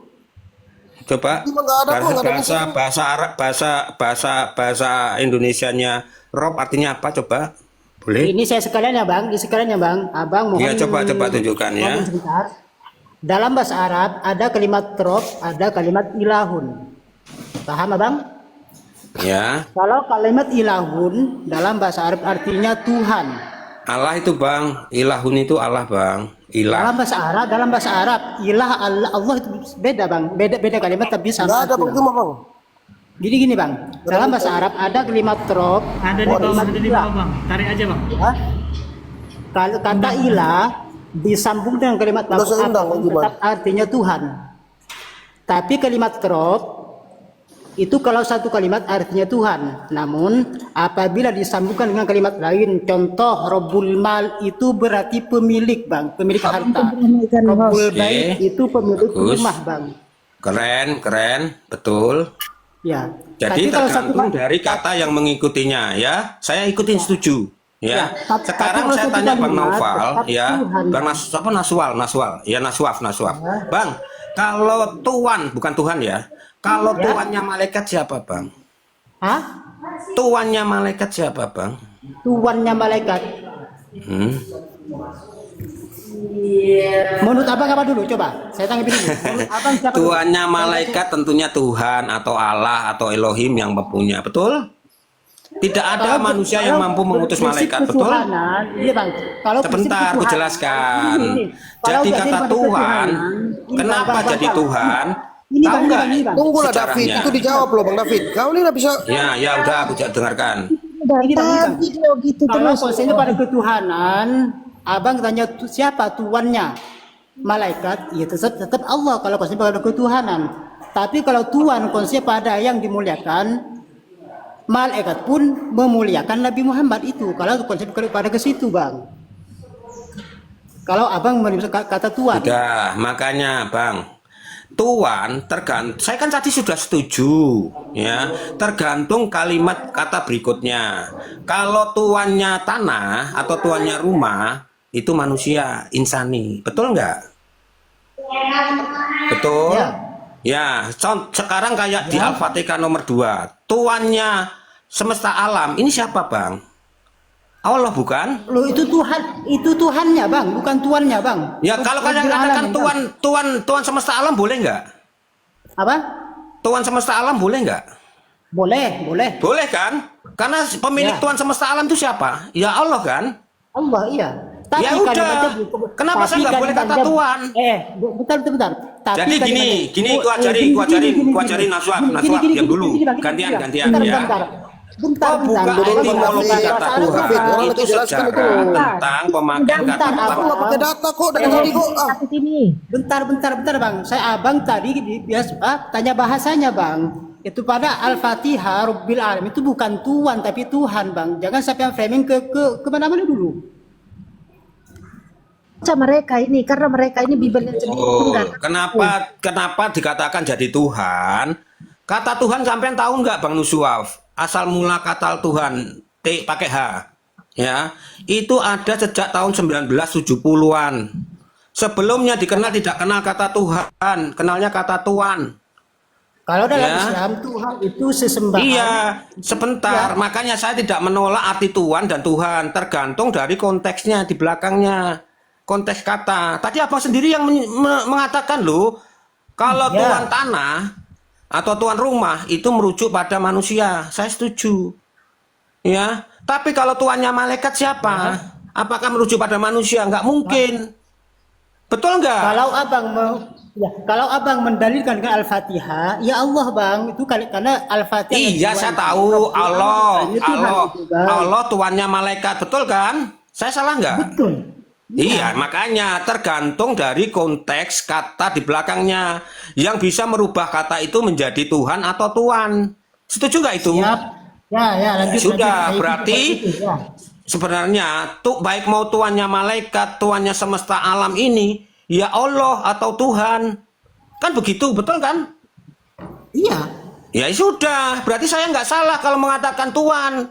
Coba Ini mah nggak ada kok, nggak ada bahasa Arab, bahasa Indonesianya Rob artinya apa? Coba, boleh? Ini saya sekalian ya, Bang. Di sekalian ya, Bang. Abang mohon. Iya, coba tunjukkan ya. mohon sebentar. Dalam bahasa Arab ada kalimat Rob, ada kalimat ilahun. Paham, Abang? Ya, Kalau kalimat ilahun dalam bahasa Arab artinya Tuhan. Allah itu Bang, ilahun itu Allah Bang, ilah. Dalam bahasa Arab, ilah Allah itu beda, Bang. Beda kalimat tapi Nggak sama ada arti, bukti Bang. mah, Bang. Gini, Bang. Dalam bahasa Arab ada kalimat Rob, Ada di bawah, ada di bawah Bang. Tarik aja Bang. ya. Kalau kata ilah disambung dengan kalimat Udah saya undang, Bang, gimana? tetap artinya Tuhan. Tapi kalimat Rob itu kalau satu kalimat artinya Tuhan. Namun apabila disambungkan dengan kalimat lain, contoh Robbul Mal itu berarti pemilik, Bang, pemilik harta. Robbul Bait itu pemilik Bagus. rumah, Bang. Keren, betul. Ya. Jadi Tapi kalau satu tergantung dari kata yang mengikutinya ya. Saya ikutin setuju. Ya. tapi Sekarang kalau saya satu tanya Bang kalimat, Naufal tetap ya. Tuhan. Bang Naswal. Ya Naswaf. Bang, kalau Tuhan bukan Tuhan ya. Kalau Ya. tuannya malaikat siapa, Bang? Hah? Tuannya malaikat siapa, Bang? Tuannya malaikat. Menurut Abang apa dulu? Coba saya tanggapi dulu. Menurut Abang siapa dulu? Tuannya malaikat tentunya Tuhan atau Allah atau Elohim yang mempunyai, betul? Tidak ada manusia yang mampu mengutus prinsip malaikat, betul? ketuhanan, iya, Bang. Kalau prinsip Sebentar, aku ketuhanan- jelaskan. Ini. Kalau Jadi jadi kata pada Tuhan, ketuhanan, ini, kenapa Bang, jadi Bang. Tuhan? Ini, Tahu Bang, nggak? ini, Bang. Tunggulah Sejarahnya. David, itu dijawab loh, Bang David. Kau ini nggak bisa. Ya, udah aku dengarkan. dari Ini, Bang, ini, Bang. video gitu Kalau terus. konsepnya pada ketuhanan, Abang tanya siapa tuannya? Malaikat, ya tetap Allah kalau konsep pada ketuhanan. Tapi kalau Tuhan konsep pada yang dimuliakan, malaikat pun memuliakan Nabi Muhammad itu. Kalau konsep pada ke situ, Bang. Kalau Abang kata Tuhan, Udah, makanya Bang, Tuhan tergantung. Saya kan tadi sudah setuju, ya. Tergantung kalimat kata berikutnya. Kalau tuannya tanah atau tuannya rumah, itu manusia, insani. Betul nggak? Betul? Ya, sekarang kayak di Al-Fatihah nomor 2. Tuannya semesta alam, ini siapa, Bang? Allah bukan? loh itu Tuhannya, Bang, bukan tuannya, Bang. Ya, kalau kalian katakan Tuhan semesta alam boleh nggak? Apa? Tuhan semesta alam boleh nggak? Boleh, boleh. Boleh kan? Karena pemilik Ya. Tuhan semesta alam itu siapa? Ya Allah kan? Allah, iya. Tapi Ya udah. kalimatnya Kenapa saya nggak boleh kata Tuhan? Bentar. Tapi Jadi gini, gua ajarin Naswab, diam dulu. Gantian ya. Bentar. Buka etimologi kata Tuhan. Tuhan Orang itu itu jelaskan itu. sejarah tentang pemakaian kata Bentar, Aku Tuhan. nggak pakai data kok dari tadi kok. Satu sini. Bentar, Bang. Saya abang tadi biasa tanya bahasanya, Bang. Itu pada Al-Fatihah Rabbil Alamin itu bukan Tuhan tapi Tuhan, Bang. Jangan sampai framing ke mana-mana dulu. Baca mereka ini karena mereka ini Bibelnya sendiri pun nggak tahu. Kenapa dikatakan jadi Tuhan? Kata Tuhan sampean tahu nggak Bang Nuswaf? Asal mula kata Tuhan T pakai H, ya itu ada sejak tahun 1970-an. Sebelumnya dikenal tidak kenal kata Tuhan, kenalnya kata Tuhan. Kalau dalam Ya. Islam Tuhan itu sesembahan. Iya, sebentar. Makanya saya tidak menolak arti Tuhan dan Tuhan, tergantung dari konteksnya di belakangnya. Konteks kata. Tadi Abang sendiri yang mengatakan loh, kalau Ya. Tuhan tanah atau tuan rumah itu merujuk pada manusia. Saya setuju. Ya, tapi kalau tuannya malaikat siapa? Apakah merujuk pada manusia? Nggak mungkin. Betul nggak? Kalau abang mendalilkan ke Al-Fatihah, ya Allah, Bang, itu karena Al-Fatihah. Iya, Tuhan. saya tahu. Allah, Itu Tuhan Allah, itu, Bang. Allah tuannya malaikat. Betul kan? Saya salah nggak? Betul. Iya, makanya tergantung dari konteks kata di belakangnya yang bisa merubah kata itu menjadi Tuhan atau Tuan. Setuju nggak itu? Siap. Ya, lanjut. Sudah, lanjut. berarti Ya. sebenarnya baik mau tuannya malaikat, tuannya semesta alam ini, ya Allah atau Tuhan. Kan begitu, betul kan? Iya. Ya sudah, berarti saya nggak salah kalau mengatakan Tuhan.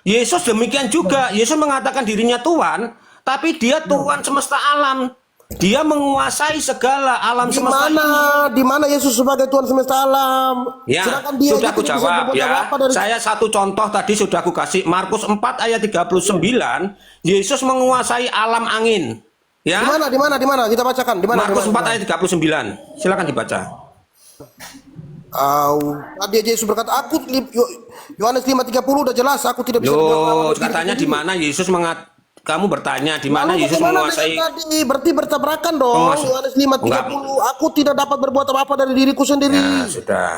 Yesus demikian juga, Yesus mengatakan dirinya Tuhan, tapi dia Tuhan semesta alam. Dia menguasai segala alam semesta ini. Di mana Yesus sebagai Tuhan semesta alam? Ya, Sedangkan dia sudah itu aku tidak bisa jawab berbuat ya. apa-apa dari Saya satu contoh tadi sudah aku kasih. Markus 4 ayat 39, Yesus menguasai alam angin. Ya. Di mana? Kita bacakan. Di mana? Markus 4 ayat 39. Silakan dibaca. Tadi Yesus berkata, Yohanes 5:30 udah jelas, aku tidak bisa Loh, katanya di mana Yesus kamu bertanya di mana Yesus menguasai Berarti bertabrakan dong. Penguasa- Yohanes 5:30, aku tidak dapat berbuat apa-apa dari diriku sendiri. Ya,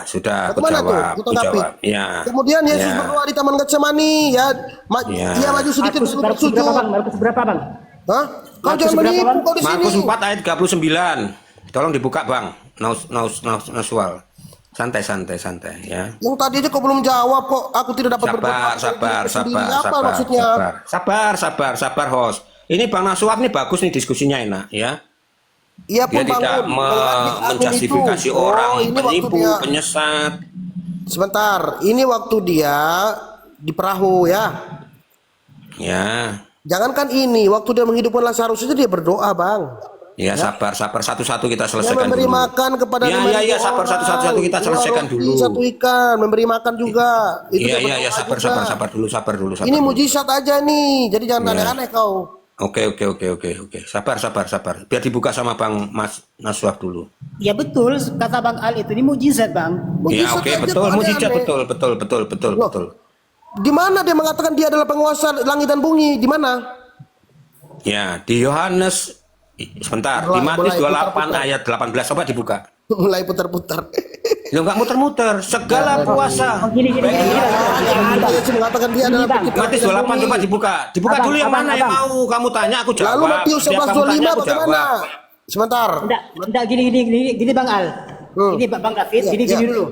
sudah aku Bagaimana tuh? jawab, Kita aku tanggapi. jawab. Ya. Kemudian Yesus Ya. berdoa di Taman Getsemani, ya. Ya. Dia maju sedikit Markus untuk berapa, bersujud. Bang? Markus berapa, Bang? Hah? Kau Markus jangan berapa, menipu Bang? kau di sini. Markus 4 ayat 39. Tolong dibuka, Bang. Naswal. Santai ya. Yang tadi aja kau belum jawab kok. Aku tidak dapat berbuat apa-apa dari diriku sendiri. Apa maksudnya? Sabar, host. Ini Bang Naswab nih bagus nih diskusinya enak ya. Iya Dia pun tidak bangun. Menjustifikasi menjustifikasi orang, ini waktu penipu, dia. penyesat. Sebentar, ini waktu dia di perahu ya. Ya. Jangankan ini, waktu dia menghidupkan Lazarus itu dia berdoa, Bang. Ya, sabar satu-satu kita Dia selesaikan memberi dulu. makan kepada Ya, 5.000 ya, sabar orang. satu-satu kita 2 selesaikan roti, dulu. 1 ikan, memberi makan juga. Itu Iya, dia iya, berdoa sabar juga. sabar dulu. Ini mujizat aja nih, jadi jangan Ya. aneh-aneh kau. Oke. Sabar. Biar dibuka sama Bang Mas Naswab dulu. Ya betul, kata Bang Al itu ini mujizat, Bang. Ya, Mujizat oke, aja betul, kok mujizat aneh-aneh. betul. Loh. Di mana dia mengatakan dia adalah penguasa langit dan bumi? Di mana? Ya, di Yohanes sebentar, di Matius 28 ayat 18 coba dibuka. Mulai putar-putar. Lo nggak muter-muter, segala kuasa. Gini. Ada Yesus mengatakan dia adalah pencipta Matius langit dan 28 bumi. coba dibuka. Dibuka Abang, dulu yang abang, mana yang abang. mau kamu tanya aku jawab. Lalu Matius Setiap kamu 11:25 tanya, aku bagaimana? jawab. Sebentar. Enggak gini Bang Al. Ini Bang David, Iya, gini iya. dulu.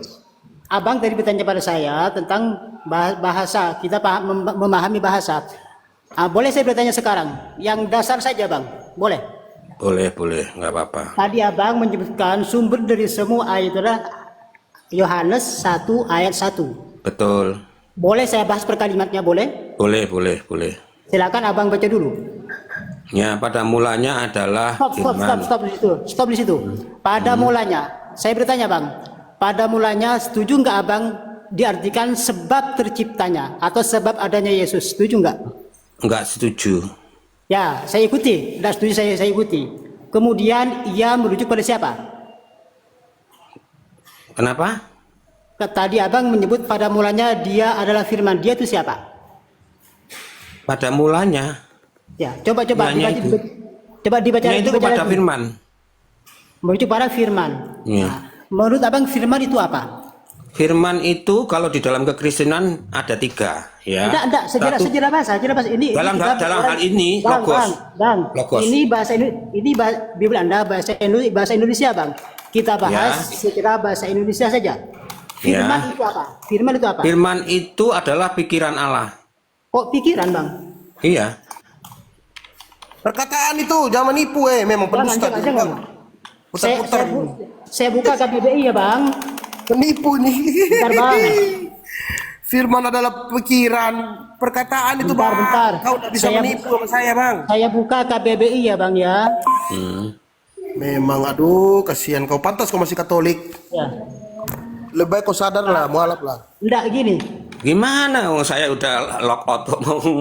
Abang tadi bertanya pada saya tentang bahasa, kita memahami bahasa. Boleh saya bertanya sekarang? Yang dasar saja, Bang. Boleh? Boleh, nggak apa-apa. Tadi Abang menyebutkan sumber dari semua ayat adalah Yohanes 1 ayat 1. Betul. Boleh saya bahas per kalimatnya, boleh? Boleh. Silakan Abang baca dulu. Ya, pada mulanya adalah Stop di situ. Pada mulanya, saya bertanya Bang, pada mulanya setuju nggak Abang diartikan sebab terciptanya atau sebab adanya Yesus? Setuju nggak? Nggak setuju. Ya, saya ikuti. Tidak setuju saya ikuti. Kemudian ia merujuk pada siapa? Kenapa? tadi abang menyebut pada mulanya dia adalah firman. Dia itu siapa? Pada mulanya, Ya, coba Mulanya dibaca, itu. coba dibaca, ya itu dibaca kepada lagi. firman. Merujuk pada firman. Ya. Nah, menurut abang firman itu apa? Firman itu kalau di dalam kekristenan ada 3, ya. Enggak, Satu, sejarah bahasa. Ini dalam hal ini Bang, logos. Bang, Logos. ini bahasa Bibel Anda bahasa Indonesia, Bang. Kita bahas secara bahasa Indonesia saja. Firman itu apa? Firman itu apa? Firman itu adalah pikiran Allah. Kok pikiran, Bang? Iya. Perkataan itu jangan nipu memang pendusta. Jangan. Putar-putar. Saya buka KBBI ya, Bang. Penipu nih. Bentar, Bang. Firman adalah pikiran, perkataan itu bang. Bentar. Kau tak bisa menipu sama saya bang. Saya buka KBBI ya, Bang ya. Memang aduh kasihan kau, pantas kau masih Katolik. Ya. Lebih baik kau sadar lah, mualaf lah. Enggak gini. Gimana? Oh, saya udah lock out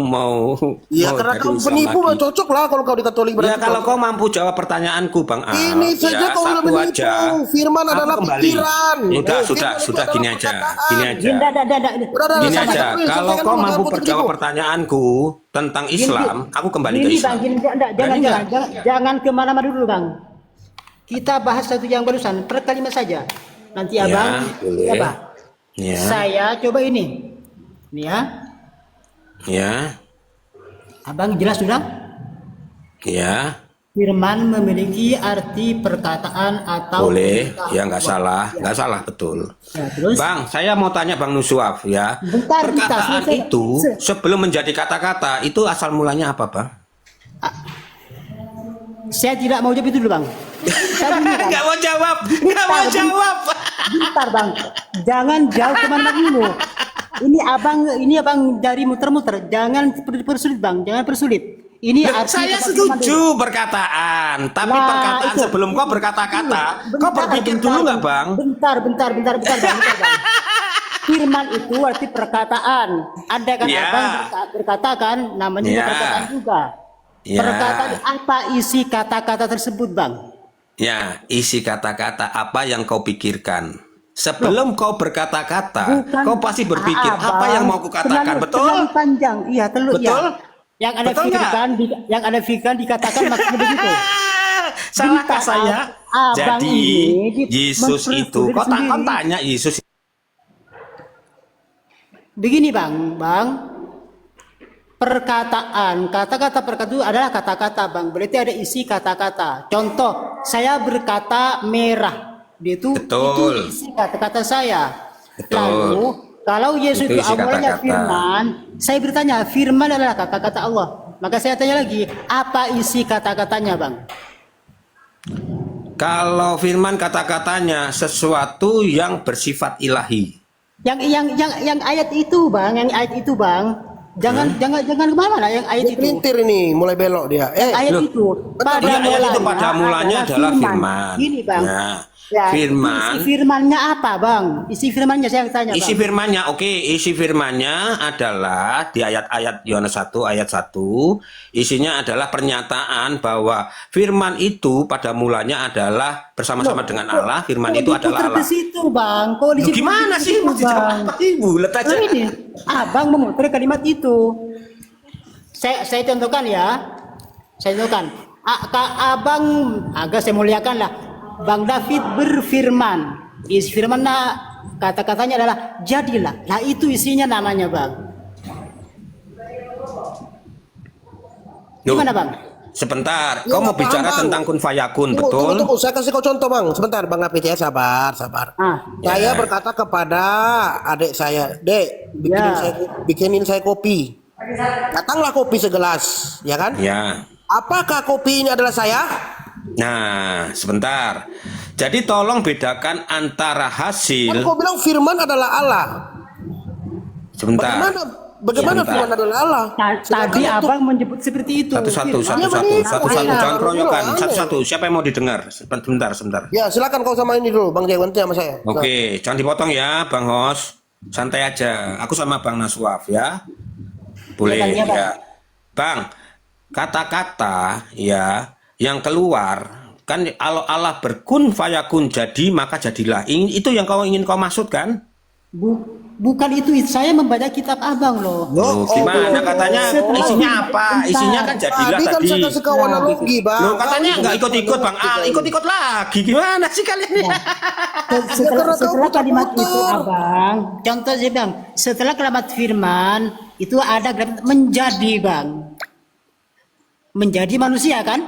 mau. Iya mau karena jadi kau Islam penipu lagi. mah cocok lah kalau kau di Katolik Ya berarti. kalau kau mampu jawab pertanyaanku Bang Al, Ini saja kau udah satu menipu. aja. Firman Aku adalah kembali. pikiran. Udah, Firman itu sudah adalah gini aja. perkataan. Gini aja. Enggak. Gini sabar, aja. sabar, Kalau sabar, kau sabar, mampu sabar, menjawab sabar. pertanyaanku tentang Islam, aku kembali ke Gini, Islam. Bang, gini, Berani nggak? jangan kemana-mana dulu, Bang. Kita bahas satu yang barusan, per kalimat saja. Nanti Ya, abang, boleh. apa? Ya. Saya coba ini. Nih ya, Ya. abang jelas sudah? Ya. Firman memiliki arti perkataan atau Boleh. perintah. Ya nggak salah, nggak salah betul. Ya, terus? Bang, saya mau tanya Bang Nuswaf ya. Bentar, Perkataan selesai. itu sebelum menjadi kata-kata itu asal mulanya apa, Bang? Saya tidak mau jawab itu dulu, Bang. Saya begini, Bang. Nggak mau jawab, nggak mau jawab. Bentar, Bang. Jangan jauh kemana dulu. Ini abang dari muter-muter. Jangan persulit, Bang. Jangan persulit. Ini Nah, arti saya perkataan dulu. setuju perkataan, tapi Nah, perkataan itu. sebelum kau berkata-kata, kau Bentar, berpikir bentar, dulu nggak, Bang? Bentar, Bang. Firman itu arti perkataan. Ada kan Ya. abang berkata kan, namanya Ya. perkataan juga. Ya. Perkataan apa isi kata-kata tersebut, Bang? Ya, isi kata-kata apa yang kau pikirkan. Sebelum kau berkata-kata, Bukan. kau pasti berpikir apa yang mau kukatakan, betul? Terlalu panjang. Iya, Betul? Ya. Yang Anda Betul pikirkan, yang Anda pikirkan dikatakan maksudnya begitu. Salahkah Bentar, saya? abang Jadi ini Yesus itu, mempersulit kau sendiri. tanya Yesus. Begini, Bang. Perkataan, kata-kata perkataan itu adalah kata-kata, Bang. Berarti ada isi kata-kata. Contoh, saya berkata merah. Itu Betul. isi kata-kata saya. Betul. Lalu, kalau Yesus Itu itu isi awalnya kata-kata. firman, saya bertanya, firman adalah kata-kata Allah. Maka saya tanya lagi, apa isi kata-katanya, Bang? Kalau firman kata-katanya sesuatu yang bersifat ilahi. Yang ayat itu, Bang. Jangan kemana-mana. Yang ayat Ini itu. pelintir ini, mulai belok dia. Ayat Loh, itu Iya, ayat itu pada mulanya adalah firman. Gini, Bang. Ya, firman. Isi firmannya apa, Bang? Isi firmannya saya tanya, Isi Bang. firmannya, oke, isi firmannya adalah di ayat-ayat Yohanes 1 ayat 1, isinya adalah pernyataan bahwa firman itu pada mulanya adalah bersama-sama dengan Allah, firman itu adalah Diputer ke Allah. situ, Bang. Kok Loh, diputer gimana ke sih? situ, Maksudnya Bang? apa sih? Bulet aja. Loh, ini, Abang memutar kalimat itu. Saya contohkan ya. Abang agak saya muliakan lah. Bang David berfirman. Isi firmannya kata-katanya adalah jadilah. Nah itu isinya namanya, Bang. Loh, Gimana, Bang? sebentar, Ya, kau mau nggak bicara paham, Bang. tentang kun fayakun, Tunggu, betul? tunggu. Saya kasih kau contoh bang. Sebentar bang Apit ya, sabar. Saya Ya. berkata kepada adik saya, Dek, Ya. bikinin saya kopi. Datanglah kopi segelas, ya kan? Ya. Apakah kopi ini adalah saya? Nah, sebentar. Jadi tolong bedakan antara Kan hasil. kau bilang firman adalah Allah. Sebentar. Bagaimana Sebentar. firman adalah Allah? Tadi abang menyebut seperti itu. Satu-satu, Firman. satu-satu. Jangan keroyokan. Aneh. Satu-satu. Siapa yang mau didengar? Sebentar. Ya silakan kau sama ini dulu, Bang Jai, nanti sama saya. Oke, jangan dipotong ya, Bang Hos. Santai aja. Aku sama Bang Naswaf ya. Boleh Silakan, ya, Bang. ya. Bang, kata-kata ya yang keluar kan Allah berkun fayakun jadi maka jadilah. Itu yang kau ingin kau maksud kan? Bukan itu, saya membaca kitab abang loh. Loh, gimana katanya isinya apa? Isinya kan jadilah Tadi kan tadi. saya kasih kau analogi, Bang. Loh, katanya nggak ikut-ikut Bang Al, ikut-ikut lagi. Gimana sih kalian ini? Setelah kalimat itu abang, contoh saya bang, setelah kalimat firman itu ada kalimat menjadi bang, menjadi manusia kan?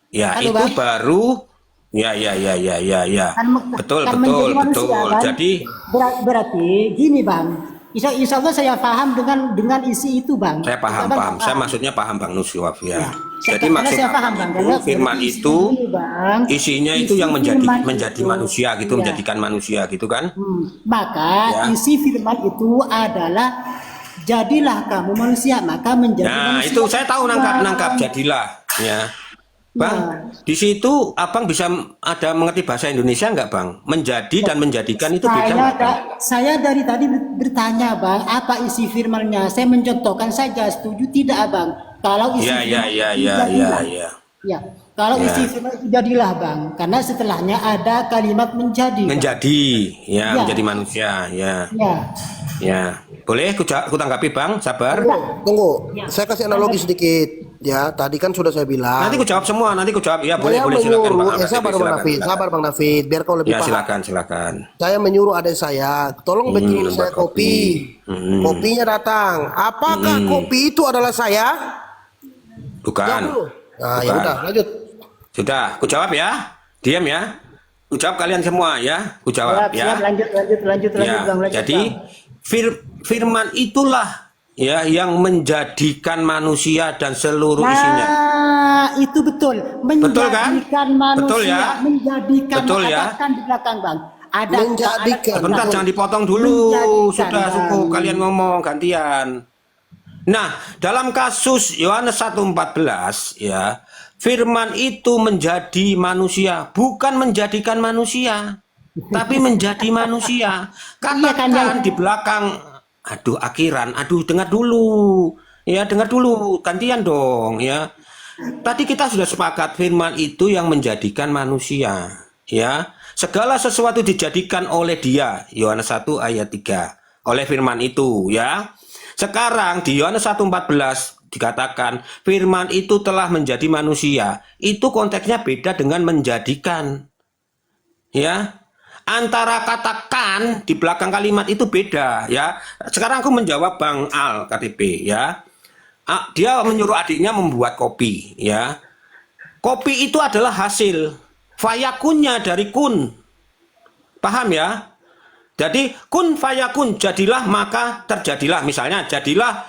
Ya, Halo, itu Bang. baru ya. Betul, Kan betul, menjadi manusia, betul. kan? Jadi Berarti gini bang, insya Allah saya paham dengan isi itu bang. saya paham, Abang paham. Saya maksudnya paham Bang Nuswaf ya. Jadi Karena maksud saya paham, Abang Bang. itu Karena firman isi itu ini, Bang, isinya itu isi yang menjadi firman itu, manusia gitu, iya. menjadikan manusia gitu kan? Maka Ya. isi firman itu adalah jadilah kamu manusia, maka menjadi Nah, manusia. itu saya tahu Bang. nangkap jadilah ya. Bang, Ya. di situ Abang bisa ada mengerti bahasa Indonesia nggak Bang? Menjadi dan menjadikan itu beda nggak, Bang? Saya dari tadi bertanya bang, apa isi firmannya? Saya mencontohkan saja, setuju tidak abang? Kalau isi Ya, firman itu ya. jadilah. Ya, kalau Ya. isi firman itu jadilah bang, karena setelahnya ada kalimat menjadi. Bang. Menjadi, ya, Ya. menjadi manusia, ya. Ya, Ya, boleh ku tanggapi Bang, sabar. Tunggu, saya kasih analogi sedikit. Ya, tadi kan sudah saya bilang. Nanti ku jawab semua, nanti ku jawab. Ya, boleh, Saya boleh silakan Bang. menyuruh, Ahmad sabar David, Bang David, sabar Bang David, biar kau lebih Ya, paham. silakan. Saya menyuruh adik saya, tolong bikin saya buat kopi. kopi. Kopinya datang. Apakah kopi itu adalah saya? Bukan. Jawab dulu. Nah, ya Bukan. udah, lanjut. Sudah, ku jawab ya. Diam ya. Ku jawab kalian semua ya. Ku jawab ya. siap, lanjut Ya, bang, lanjut, jadi Bang. firman itulah ya yang menjadikan manusia dan seluruh isinya. Nah, itu betul. Betul kan? Menjadikan manusia, Betul ya? menjadikan. Betul ya? Katakan di belakang bang. Ada Menjadikan. Sebentar, jangan dipotong dulu. Menjadikan, Sudah Bang. cukup kalian ngomong gantian. Nah, dalam kasus Yohanes 1:14 ya, firman itu menjadi manusia, bukan menjadikan manusia, tapi menjadi manusia. Katakan di belakang, aduh akhiran, aduh dengar dulu. Ya, dengar dulu, gantian dong ya. Tadi kita sudah sepakat firman itu yang menjadikan manusia, ya. Segala sesuatu dijadikan oleh Dia, Yohanes 1 ayat 3. Oleh firman itu, ya. Sekarang di Yohanes 1:14 dikatakan firman itu telah menjadi manusia. Itu konteksnya beda dengan menjadikan. Ya. Antara katakan di belakang kalimat itu beda, ya. Sekarang aku menjawab Bang Al KTP, ya. Dia menyuruh adiknya membuat kopi, ya. Kopi itu adalah hasil fayakunnya dari kun. Paham ya? Jadi kun fayakun, jadilah maka terjadilah. Misalnya jadilah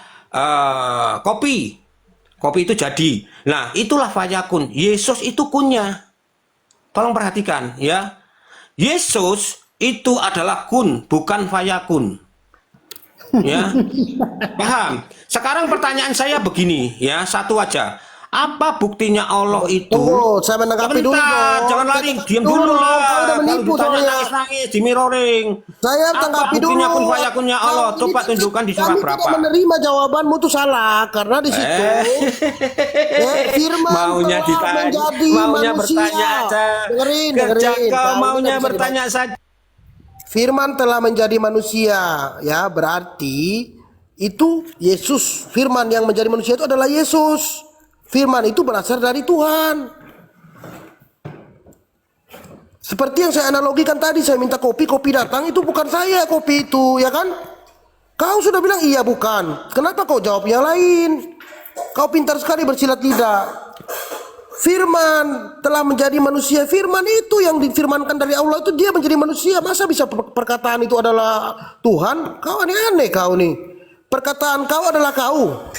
kopi. Kopi itu jadi. Nah, itulah fayakun. Yesus itu kunnya. Tolong perhatikan ya. Yesus itu adalah kun, bukan fayakun. Ya. Paham? Sekarang pertanyaan saya begini ya, satu aja. Apa buktinya Allah itu? Tunggu, saya menanggapi dulu Sebentar, dong. jangan lari, diam Tunggu, dulu lah. kau udah menipu Kalau ditanya soalnya. nangis-nangis di mirroring. Saya Apa tanggapi buktinya dulu. kun fayakunnya Allah? Kami Coba tidak- tunjukkan di surah kami berapa. tidak menerima jawabanmu tuh salah karena di situ firman Maunya telah ditanya, menjadi maunya manusia. bertanya aja. Dengerin, Kerja dengerin. kau Kau maunya tidak bisa bertanya dibaca. saja. Firman telah menjadi manusia, ya berarti itu Yesus. Firman yang menjadi manusia itu adalah Yesus. Firman itu berasal dari Tuhan. Seperti yang saya analogikan tadi, saya minta kopi, kopi datang, itu bukan saya kopi itu, ya kan? Kau sudah bilang iya bukan. Kenapa kau jawab yang lain? Kau pintar sekali bersilat lidah. Firman telah menjadi manusia. Firman itu yang difirmankan dari Allah itu dia menjadi manusia. Masa bisa perkataan itu adalah Tuhan? Kau aneh-aneh kau nih. Perkataan kau adalah kau.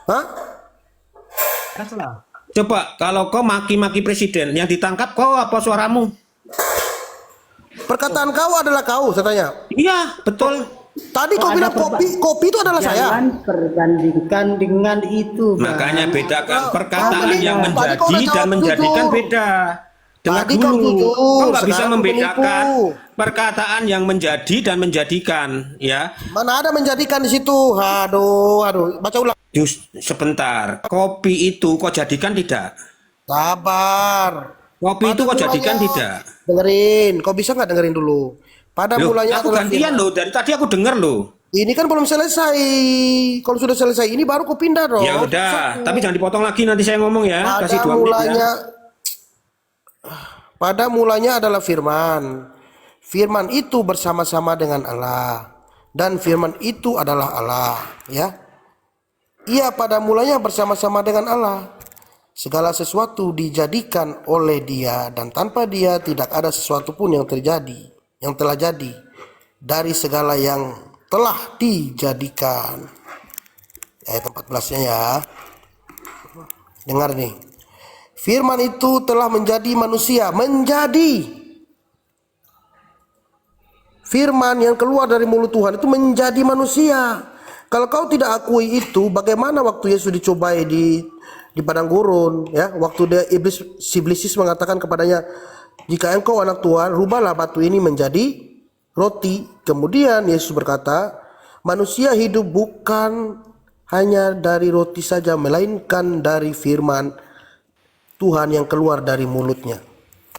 Hah? Coba kalau kau maki-maki presiden, yang ditangkap kau apa suaramu? Perkataan kau adalah kau, saya tanya. Iya, betul. Tadi kau bilang kopi itu adalah saya. Jangan perbandingkan dengan itu. Bang. Makanya bedakan perkataan tadi- yang tadi kau menjadi udah dan jawab menjadikan jujur. beda. Dengar Tadi kau dulu, jujur, kau nggak bisa sekarang kau membedakan menipu. perkataan yang menjadi dan menjadikan, ya. Mana ada menjadikan di situ? Aduh, baca ulang. Sebentar, kopi itu kau jadikan tidak? Sabar. Kopi itu kok jadikan tidak? Dengerin, kau bisa nggak dengerin dulu? Pada Loh, mulanya aku adalah gantian firman. loh. Dari tadi aku denger loh. Ini kan belum selesai. Kalau sudah selesai ini baru kau pindah dong. Ya udah, tapi jangan dipotong lagi nanti saya ngomong ya. Kasih 2 menit ya. Pada mulanya adalah firman. Firman itu bersama-sama dengan Allah. Dan firman itu adalah Allah, ya. Ia pada mulanya bersama-sama dengan Allah. Segala sesuatu dijadikan oleh Dia, dan tanpa Dia tidak ada sesuatu pun yang terjadi, yang telah jadi dari segala yang telah dijadikan. Ayat 14-nya ya. Dengar nih. Firman itu telah menjadi manusia, menjadi. Firman yang keluar dari mulut Tuhan itu menjadi manusia. Kalau kau tidak akui itu, bagaimana waktu Yesus dicobai di padang gurun, ya? Waktu dia si iblis mengatakan kepadanya, jika engkau anak Tuhan, rubahlah batu ini menjadi roti. Kemudian Yesus berkata, manusia hidup bukan hanya dari roti saja, melainkan dari firman Tuhan yang keluar dari mulutnya.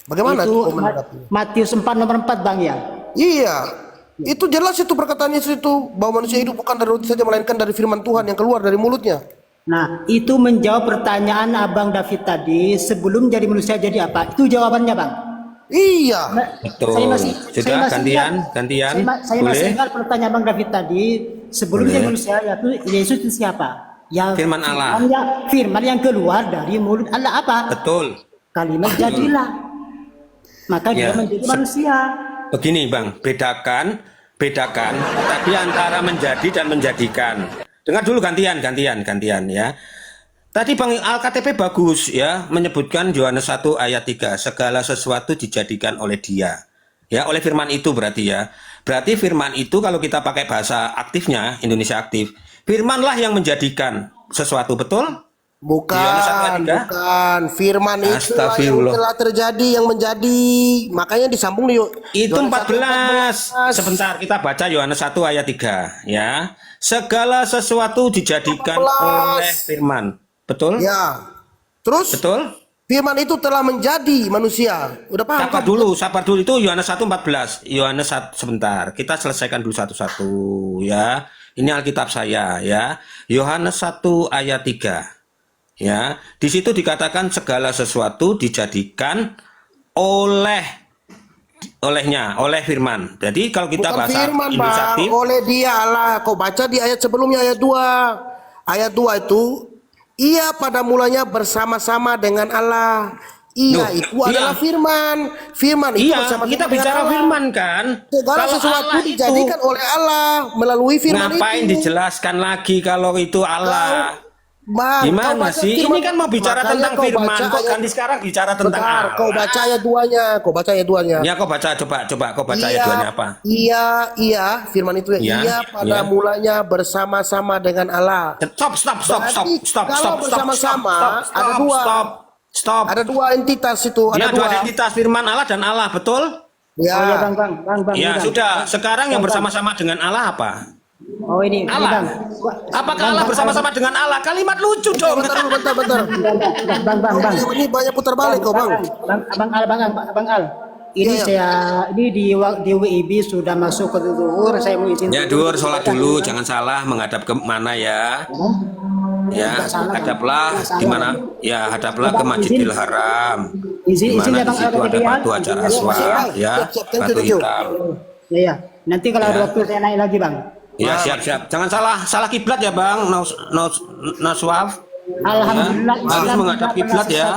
Bagaimana Itu kau menanggapi? Matius 4 nomor 4 Bang ya. Iya, itu jelas itu perkataan Yesus itu, bahwa manusia hidup bukan dari roti saja, melainkan dari firman Tuhan yang keluar dari mulutnya. Nah, itu menjawab pertanyaan Abang David tadi, sebelum jadi manusia jadi apa? Itu jawabannya, Bang. Iya. Betul. Sudah gantian. Saya masih Boleh? ingat pertanyaan Bang David tadi, sebelum Boleh. jadi manusia, yaitu Yesus itu siapa? Yang Firman Allah. Firman yang keluar dari mulut Allah apa? Betul. Kalimat jadilah. Maka dia Ya. menjadi manusia. Begini Bang, bedakan tadi antara menjadi dan menjadikan. Dengar dulu gantian ya. Tadi Bang Alkitab bagus ya, menyebutkan Yohanes 1 ayat 3, segala sesuatu dijadikan oleh Dia. Ya, oleh firman itu berarti ya. Berarti firman itu kalau kita pakai bahasa aktifnya, Indonesia aktif, firmanlah yang menjadikan sesuatu, betul? Yohanes 1 ayat 3. Bukan. Firman itu yang Astagfirullah. telah terjadi, yang menjadi. Makanya disambung nih. Itu Yohanes 14. Sebentar kita baca Yohanes 1 ayat 3 ya. Segala sesuatu dijadikan 14. oleh firman. Betul? Ya. Terus Betul? firman itu telah menjadi manusia. Udah paham? Sabar dulu itu Yohanes 1:14. Yohanes 1 sebentar. Kita selesaikan dulu satu-satu ya. Ini Alkitab saya ya. Yohanes 1 ayat 3. Ya, di situ dikatakan segala sesuatu dijadikan oleh firman. Jadi kalau kita Bukan bahasa firman, Indonesia Bang. aktif, Oleh Dia Allah. Kau baca di ayat sebelumnya, ayat 2. Ayat 2 itu, ia pada mulanya bersama-sama dengan Allah. Ia Loh, itu adalah iya. firman. Firman itu iya bersama-sama kita dengan bicara Allah. firman kan. Segala Kalau sesuatu Allah dijadikan oleh Allah melalui firman ngapain itu. dijelaskan lagi kalau itu Allah? Bang, kau Gimana baca sih? firman. Ini kan mau bicara Makanya tentang kau firman. baca Kok ayat- ganti sekarang bicara tentang Bentar, Allah? kau baca ayat 2-nya. Kau baca ayat 2-nya. Ya, kau baca coba kau baca ayat 2-nya apa? Iya, firman itu ya. Iya, Ia pada iya. mulanya bersama-sama dengan Allah. Stop. Kalau bersama-sama, ada dua. Stop. Ada dua entitas itu, Ya, ada dua dua. identitas firman Allah dan Allah, betul? Ya. Oh ya Bang. Ya, Bang. sudah. Sekarang yang bersama-sama dengan Allah apa? Oh ini Allah. Bang. Apakah Allah bersama-sama dengan Allah? Kalimat lucu dong. Bentar. Bang. Ini banyak putar balik kok, Bang. Bang Al. Ini Iya. ini di WIB sudah masuk ke zuhur, saya mau izin. Ya, Dur, sholat dulu, jangan salah menghadap ke mana ya. Ya, hadaplah di mana? Ya, hadaplah ke Masjidil Haram. Di Izin mana ya di Bang situ Al ada batu hajar aswad, ya, batu hitam. Ya. Nanti kalau ada Ya. waktu saya naik lagi Bang. Ya, siap. Jangan salah kiblat ya, Bang. Naswaf. Alhamdulillah. Harus menghadap kiblat ya.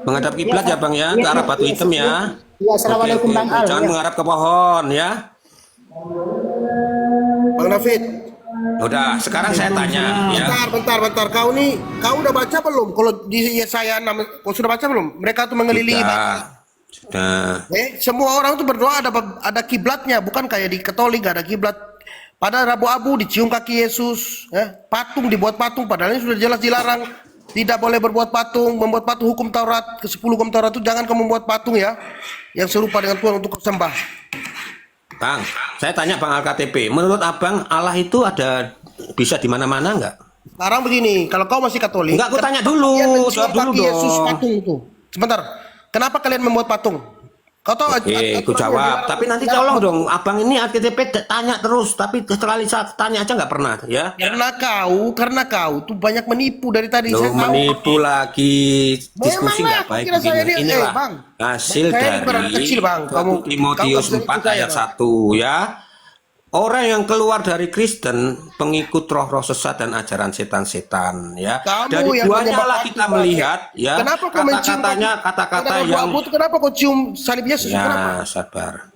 Menghadap kiblat ya, Bang ya, ke arah batu hitam ya. Ya, assalamualaikum Oke. Bang Al. Jangan Ya. menghadap ke pohon ya. Bang David. Udah, sekarang saya tanya ya. Bentar. Kau udah baca belum? Kalau di Yesaya 6, kau sudah baca belum? Mereka tuh mengelilingi batu. Sudah. Semua orang tuh berdoa ada kiblatnya, bukan kayak di Katolik gak ada kiblat. Pada Rabu Abu dicium kaki Yesus, patung dibuat patung, padahal ini sudah jelas dilarang. Tidak boleh berbuat patung, membuat patung hukum Taurat, ke-10 hukum Taurat itu jangan kamu membuat patung ya, yang serupa dengan Tuhan untuk kau sembah. Bang, saya tanya Bang Alkitab, menurut Abang Allah itu ada bisa di mana-mana enggak? Sekarang begini, kalau kau masih Katolik, Enggak, aku tanya dulu, kalian mencium jawab dulu kaki Yesus dong. patung itu. Sebentar. Kenapa kalian membuat patung? Kau tahu Oke, aku jawab. Tapi nanti tolong dong, abang ini AKTP tanya terus, tapi sekali saya tanya aja nggak pernah, ya? Karena kau tuh banyak menipu dari tadi. Lo Saya tahu. menipu lagi, diskusi Memang nggak lah, baik kira saya begini. ini, Inilah Bang. hasil Saya ini dari bukan anak kecil, Bang. 1 Timotius kamu 4 ayat 1, ya. Orang yang keluar dari Kristen, pengikut roh-roh sesat dan ajaran setan-setan, ya. Kamu Dari yang duanya menyembah lah patung, kita Bang. melihat, ya. Kenapa kau mencium Kata-katanya, kata-kata yang kenapa kau cium salib Yesus? Kenapa? ya, sabar.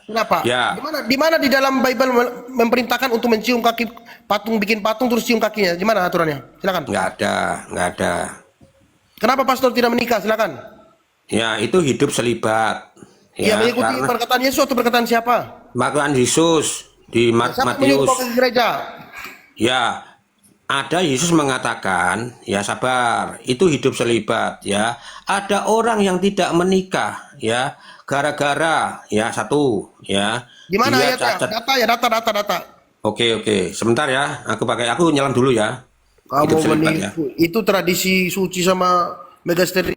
Kenapa? Ya, Di mana di dalam Bible memerintahkan untuk mencium kaki patung, bikin patung terus cium kakinya? Gimana aturannya? Silakan. nggak ada. Kenapa pastor tidak menikah? Silakan. Ya, itu hidup selibat. Ya, Ya, mengikuti karena perkataan Yesus atau perkataan siapa? Makan Yesus di Siapa menyuruh Matius. kau ke gereja? Ya, ada Yesus mengatakan, ya sabar, itu hidup selibat, ya. Ada orang yang tidak menikah, ya, gara-gara, ya satu, ya. Di mana dia ayatnya? cacat. Data. Oke, sebentar ya, aku nyelam dulu ya. Kamu Hidup selibat ya. menipu. Itu tradisi suci sama megasteri.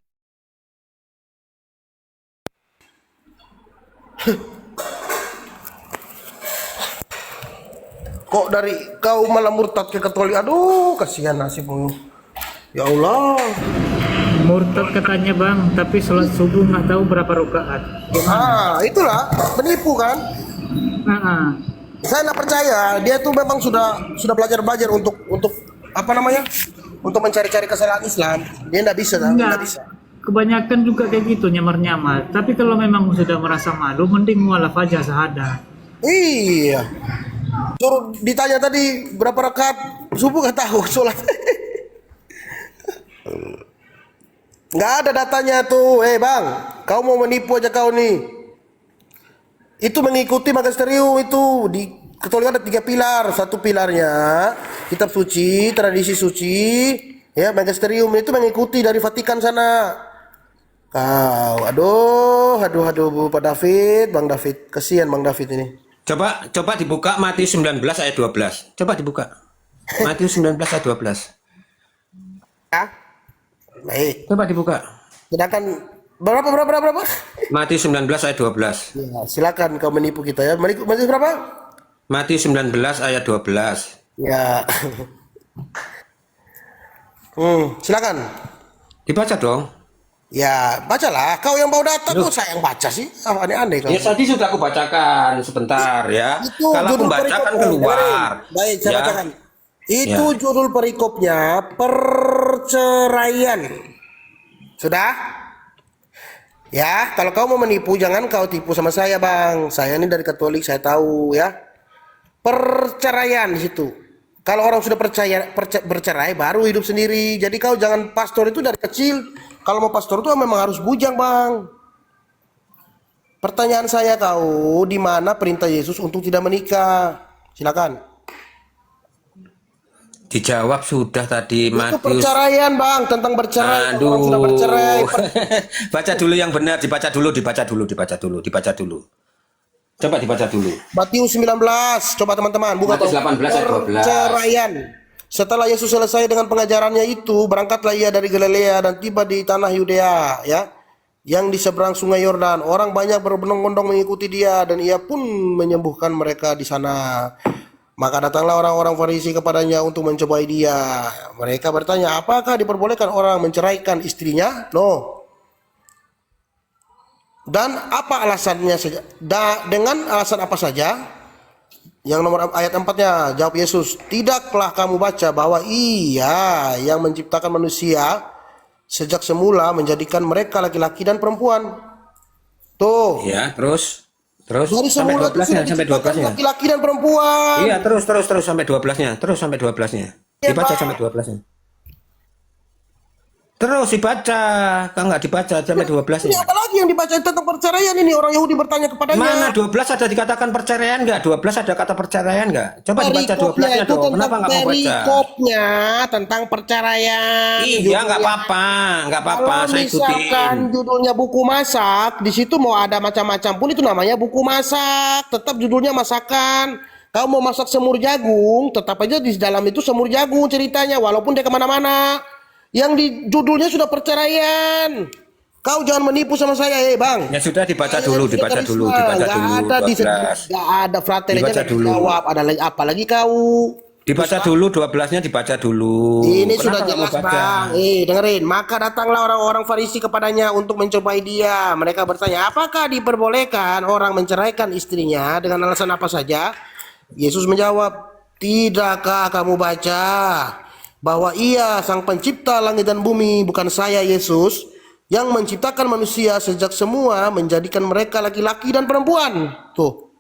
Kok dari kau malah murtad ke Katolik? Aduh, kasihan nasibmu. Ya Allah. Murtad katanya bang, tapi sholat subuh nggak tahu berapa rakaat. Itulah penipu kan? Nah, Saya nggak percaya. Dia tuh memang sudah belajar untuk apa namanya? Untuk mencari-cari kesalahan Islam. Dia nggak bisa, nggak enggak. bisa. Kebanyakan juga kayak gitu nyamar-nyamar. Tapi kalau memang sudah merasa malu, mending mualaf aja syahadat. Iya. Suruh ditanya tadi berapa rakaat subuh nggak tahu sholat. Nggak ada datanya tuh. Bang, kau mau menipu aja kau nih. Itu mengikuti magisterium itu di Katolik ada 3 pilar. Satu pilarnya kitab suci, tradisi suci, ya magisterium itu mengikuti dari Vatikan sana. Kau, aduh, Pak David, Bang David, kasihan Bang David ini. Coba dibuka Matius 19 ayat 12. Coba dibuka. Matius 19 ayat 12. Ya, baik. Coba dibuka. Sedangkan berapa? Matius 19 ayat 12. Ya, silakan kau menipu kita ya. Matius berapa? Matius 19 ayat 12. Ya. Silakan. Dibaca dong. Ya, bacalah. Kau yang bawa data tuh saya yang baca sih. Aneh-aneh kau. Ya tadi sudah aku bacakan sebentar ya. Itu Kalau aku judul bacakan perikop. keluar. Baik, saya ya. bacakan. Itu judul perikopnya perceraian. Sudah? Ya, kalau kau mau menipu jangan kau tipu sama saya, Bang. Saya ini dari Katolik, saya tahu ya. Perceraian di situ. Kalau orang sudah bercerai baru hidup sendiri. Jadi kau jangan pastor itu dari kecil. Kalau mau pastor itu memang harus bujang, Bang. Pertanyaan saya kau, di mana perintah Yesus untuk tidak menikah? Silakan. Dijawab sudah tadi Itu Matius. perceraian, Bang, tentang bercerai. Kalau orang sudah bercerai. Baca dulu yang benar, dibaca dulu. Coba dibaca dulu. Matius 19, coba teman-teman buka Matius 18 ayat 12. perceraian. Setelah Yesus selesai dengan pengajarannya itu, berangkatlah ia dari Galilea dan tiba di tanah Yudea, ya, yang di seberang sungai Yordan. Orang banyak berbondong-bondong mengikuti dia dan ia pun menyembuhkan mereka di sana. Maka datanglah orang-orang Farisi kepadanya untuk mencobai dia. Mereka bertanya, apakah diperbolehkan orang menceraikan istrinya? No. Dan apa alasannya saja? Dengan alasan apa saja? Yang nomor ayat 4-nya, jawab Yesus, tidaklah kamu baca bahwa Ia yang menciptakan manusia sejak semula menjadikan mereka laki-laki dan perempuan. Tuh. Ya, terus Dari sampai semula 12-nya, sampai 12-nya. laki-laki dan perempuan. Iya, terus sampai 12-nya. Terus sampai 12-nya. Ya, Dibaca Pak. sampai 12-nya. Terus dibaca, kan nggak dibaca sampai Ini 12-nya. apa lagi yang dibaca tentang perceraian ini? Orang Yahudi bertanya kepadanya. Mana 12 ada dikatakan perceraian nggak? 12 ada kata perceraian nggak? Coba dibaca 12-nya itu dong. tentang Kenapa nggak mau baca? perikopnya tentang perceraian. Iya, nggak apa-apa, Kalau saya misalkan ikutin. judulnya buku masak, di situ mau ada macam-macam pun itu namanya buku masak. Tetap judulnya masakan. Kau mau masak semur jagung, tetap aja di dalam itu semur jagung ceritanya, walaupun dia kemana-mana. Yang di judulnya sudah perceraian. Kau jangan menipu sama saya, Bang. Ya sudah dibaca Saya dulu, tidak dibaca dulu, karisma. dibaca Nggak dulu. ada di 12. nggak ada fratelnya Dibaca nggak dulu. dijawab. Ada lagi apa lagi kau? Dibaca dulu 12-nya dibaca dulu. Ini Kenapa sudah kamu jelas, baca? Bang. Dengerin. Maka datanglah orang-orang Farisi kepadanya untuk mencobai dia. Mereka bertanya, apakah diperbolehkan orang menceraikan istrinya dengan alasan apa saja? Yesus menjawab, tidakkah kamu baca bahwa Ia sang pencipta langit dan bumi, bukan saya Yesus, yang menciptakan manusia sejak semua, menjadikan mereka laki-laki dan perempuan. Tuh.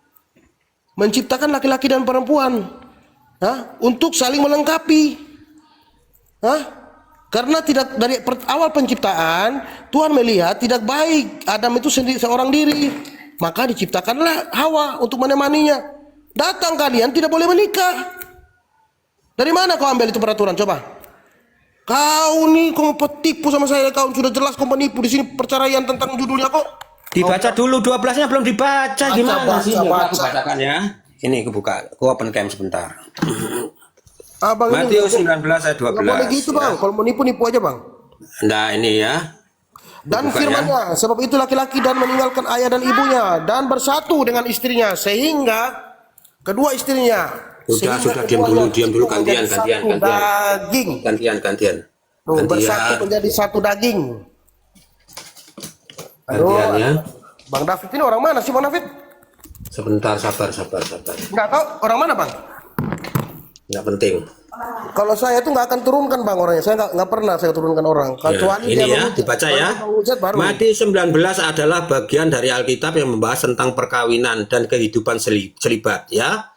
Menciptakan laki-laki dan perempuan. Untuk saling melengkapi. Karena tidak dari awal penciptaan Tuhan melihat tidak baik Adam itu sendiri seorang diri, maka diciptakanlah Hawa untuk menemaninya. Datang kalian tidak boleh menikah. Dari mana kau ambil itu peraturan? Coba. Kau nih kau petipu sama saya. Kau sudah jelas kau menipu. Di sini perceraian tentang judulnya kok. Dibaca dulu 12-nya belum dibaca. Gimana sih? baca. Aku bacakan ya. Ini aku buka. Aku open cam sebentar. Abang Matius 19 ayat 12. Nggak boleh gitu, Bang. Kalau mau nipu aja, Bang. Nah, ini ya. Dan Bukan, firman-Nya, sebab itu laki-laki dan meninggalkan ayah dan ibunya dan bersatu dengan istrinya sehingga kedua istrinya. Sudah, sehingga diam keduanya dulu, itu gantian, menjadi satu daging. Gantian. Tuh, bersatu menjadi satu daging. Aduh, Gantiannya. Bang David ini orang mana sih, Bang David? Sebentar, sabar. Nggak tahu orang mana, Bang? Nggak penting. Kalau saya tuh nggak akan turunkan, Bang, orangnya. Saya nggak pernah saya turunkan orang. Kecuali ini dia ya, mengucap. dibaca Baru ya. mengucap baru. Matius 19 adalah bagian dari Alkitab yang membahas tentang perkawinan dan kehidupan selibat ya.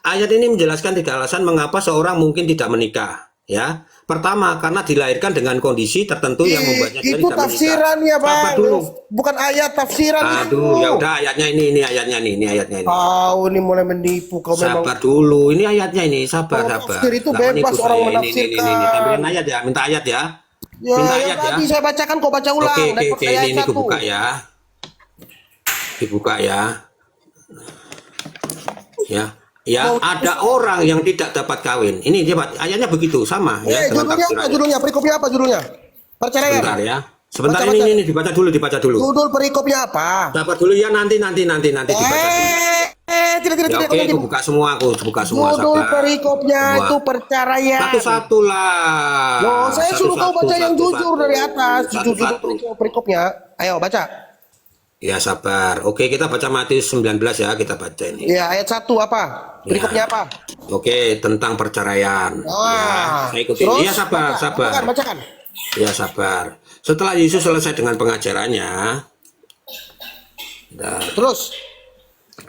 Ayat ini menjelaskan 3 alasan mengapa seorang mungkin tidak menikah ya. Pertama, karena dilahirkan dengan kondisi tertentu yang membuatnya dia Itu tidak menikah. tafsirannya, Bang. Sabar dulu. Bukan ayat tafsiran itu. Aduh, ya udah ayatnya ini ayatnya nih. Kau ini mulai menipu. Kau memang. Sabar dulu, ini ayatnya ini, sabar. Tafsir itu Nggak bebas menipu orang saya. menafsirkan. Ini, ambilin ayat ya, minta ayat ya. Ya, Minta yang ayat ya. tadi saya bacakan, kau baca ulang. Oke, dari ayat ini 1. dibuka ya. Dibuka ya. Ya, ada orang yang tidak dapat kawin. Ini dia ayatnya begitu sama ya dengan Judulnya apa? tafsirannya. Judulnya perikopnya apa judulnya? Perceraian. Sebentar ya. Sebentar Baca, ini dibaca dulu. Judul perikopnya apa? Sabar dulu ya, nanti dibaca dulu. Tidak. Ya, oke, aku buka semua, Judul sabar. perikopnya Semua. itu perceraian. Satu-satu lah. Loh, saya suruh kau baca yang jujur Satu-satu. dari atas. Judul Satu-satu. perikopnya. Ayo baca. Ya sabar. Oke, kita baca Matius 19 ya, kita baca ini. Ya, ayat 1 apa? Perikopnya apa? Oke, tentang perceraian. Ya, saya ikutin. Iya, sabar. Bacakan. Ya, sabar. Setelah Yesus selesai dengan pengajarannya, Terus,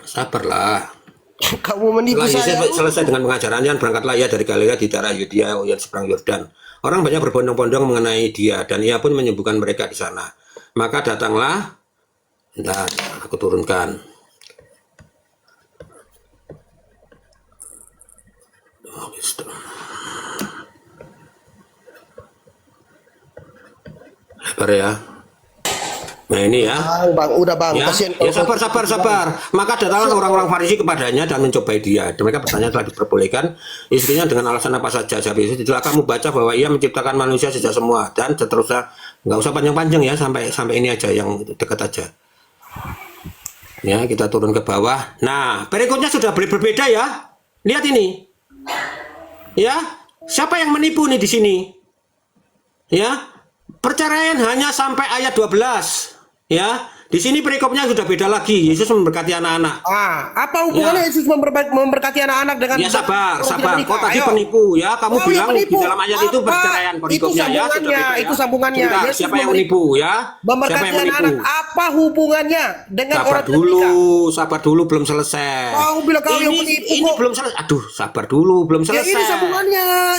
sabarlah. kamu menipu Setelah saya. Yesus selesai dengan pengajarannya, berangkatlah ia dari Galilea di daerah Yudea yang seberang Yordan. Orang banyak berbondong-bondong mengenai dia, dan ia pun menyembuhkan mereka di sana. Maka datanglah, bentar, aku turunkan. Sabar ya. Nah ini ya. Bang, udah Bang. Ya, Kasihan ya sabar. Maka datanglah orang-orang Farisi kepadanya dan mencobai dia. Dan mereka bertanya telah diperbolehkan istrinya dengan alasan apa saja. Jawab Yesus, itulah kamu baca bahwa ia menciptakan manusia sejak semua dan seterusnya. Nggak usah panjang-panjang ya, sampai ini aja yang dekat aja. Ya, kita turun ke bawah. Nah, berikutnya sudah berbeda ya. Lihat ini. Ya, siapa yang menipu nih di sini? Ya, perceraian hanya sampai ayat 12. Ya, di sini perikopnya sudah beda lagi. Yesus memberkati anak-anak. Apa hubungannya Yesus memberkati anak-anak dengan? Ya sabar. orang Kau tadi Ayo. penipu ya. Kamu Oh, bilang yang di menipu. dalam ayat itu Apa? perceraian perikopnya ya. Sudah beda ya. Itu sambungannya. Sebentar, Yesus siapa yang menipu ya? Siapa Memberkati yang menipu? anak-anak. Apa hubungannya dengan orang Sabar dulu, belum selesai. Kau bilang kau yang menipu Ini kok. belum selesai. Aduh, sabar dulu, belum Ya, selesai.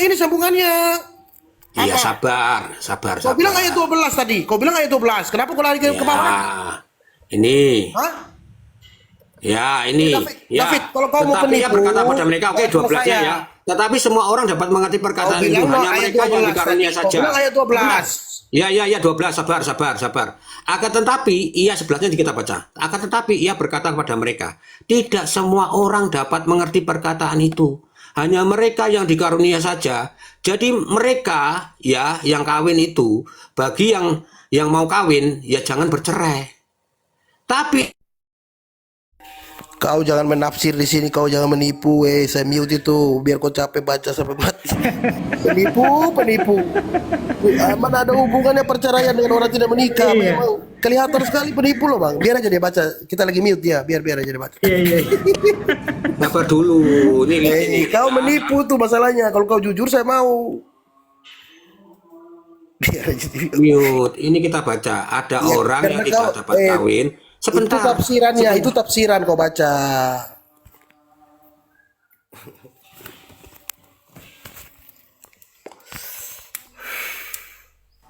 ini sambungannya. Iya, Apa? sabar. Kau bilang ayat 12 tadi. Kau bilang ayat 12. Kenapa kau lari ke bawah? Ya, ini. Hah? Ya, ini. David, kalau kau mau Tetapi ia penipu, berkata pada mereka, oke, kau 12-nya saya. ya. Tetapi semua orang dapat mengerti perkataan itu. Hanya mereka yang dikarunia saja. Kau bilang ayat 12. Ya, 12, sabar. Akan tetapi, ia sebelahnya kita baca. Akan tetapi ia berkata kepada mereka, tidak semua orang dapat mengerti perkataan itu. Hanya mereka yang dikarunia saja. Jadi mereka ya yang kawin itu, bagi yang mau kawin ya jangan bercerai. Tapi Kau jangan menafsir di sini, kau jangan menipu, saya mute itu biar kau capek baca sampai mati. Penipu. Mana ada hubungannya perceraian dengan orang tidak menikah? Iya. Memang kelihatan sekali penipu loh bang. Biar aja dia baca, kita lagi mute ya, biar aja dia baca. Iya. sabar dulu. Ini Kau menipu tuh masalahnya. Kalau kau jujur saya mau. Biar aja di mute. mute. Ini kita baca. Ada Ya, orang karena yang tidak kau- dapat kawin. Sebentar. Itu tafsirannya, itu tafsiran kau baca.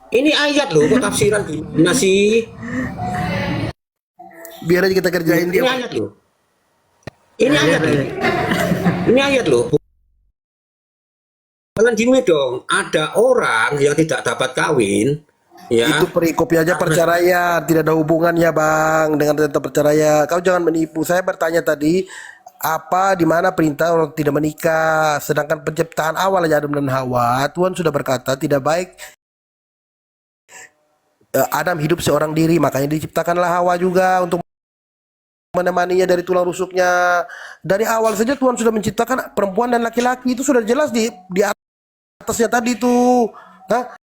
Ini ayat loh, kok tafsiran gimana sih? Biar aja kita kerjain Ini dia. ayat loh. Ini ayat loh. Ini ayat loh. Jangan gini dong. Ada orang yang tidak dapat kawin, ya. Itu perikopnya aja perceraian, tidak ada hubungannya bang dengan tentang perceraian. Kau jangan menipu. Saya bertanya tadi apa di mana perintah orang tidak menikah, sedangkan penciptaan awal aja Adam dan Hawa, Tuhan sudah berkata tidak baik Adam hidup seorang diri, makanya diciptakanlah Hawa juga untuk menemaninya dari tulang rusuknya. Dari awal saja Tuhan sudah menciptakan perempuan dan laki-laki, itu sudah jelas di atasnya tadi tuh. Hah?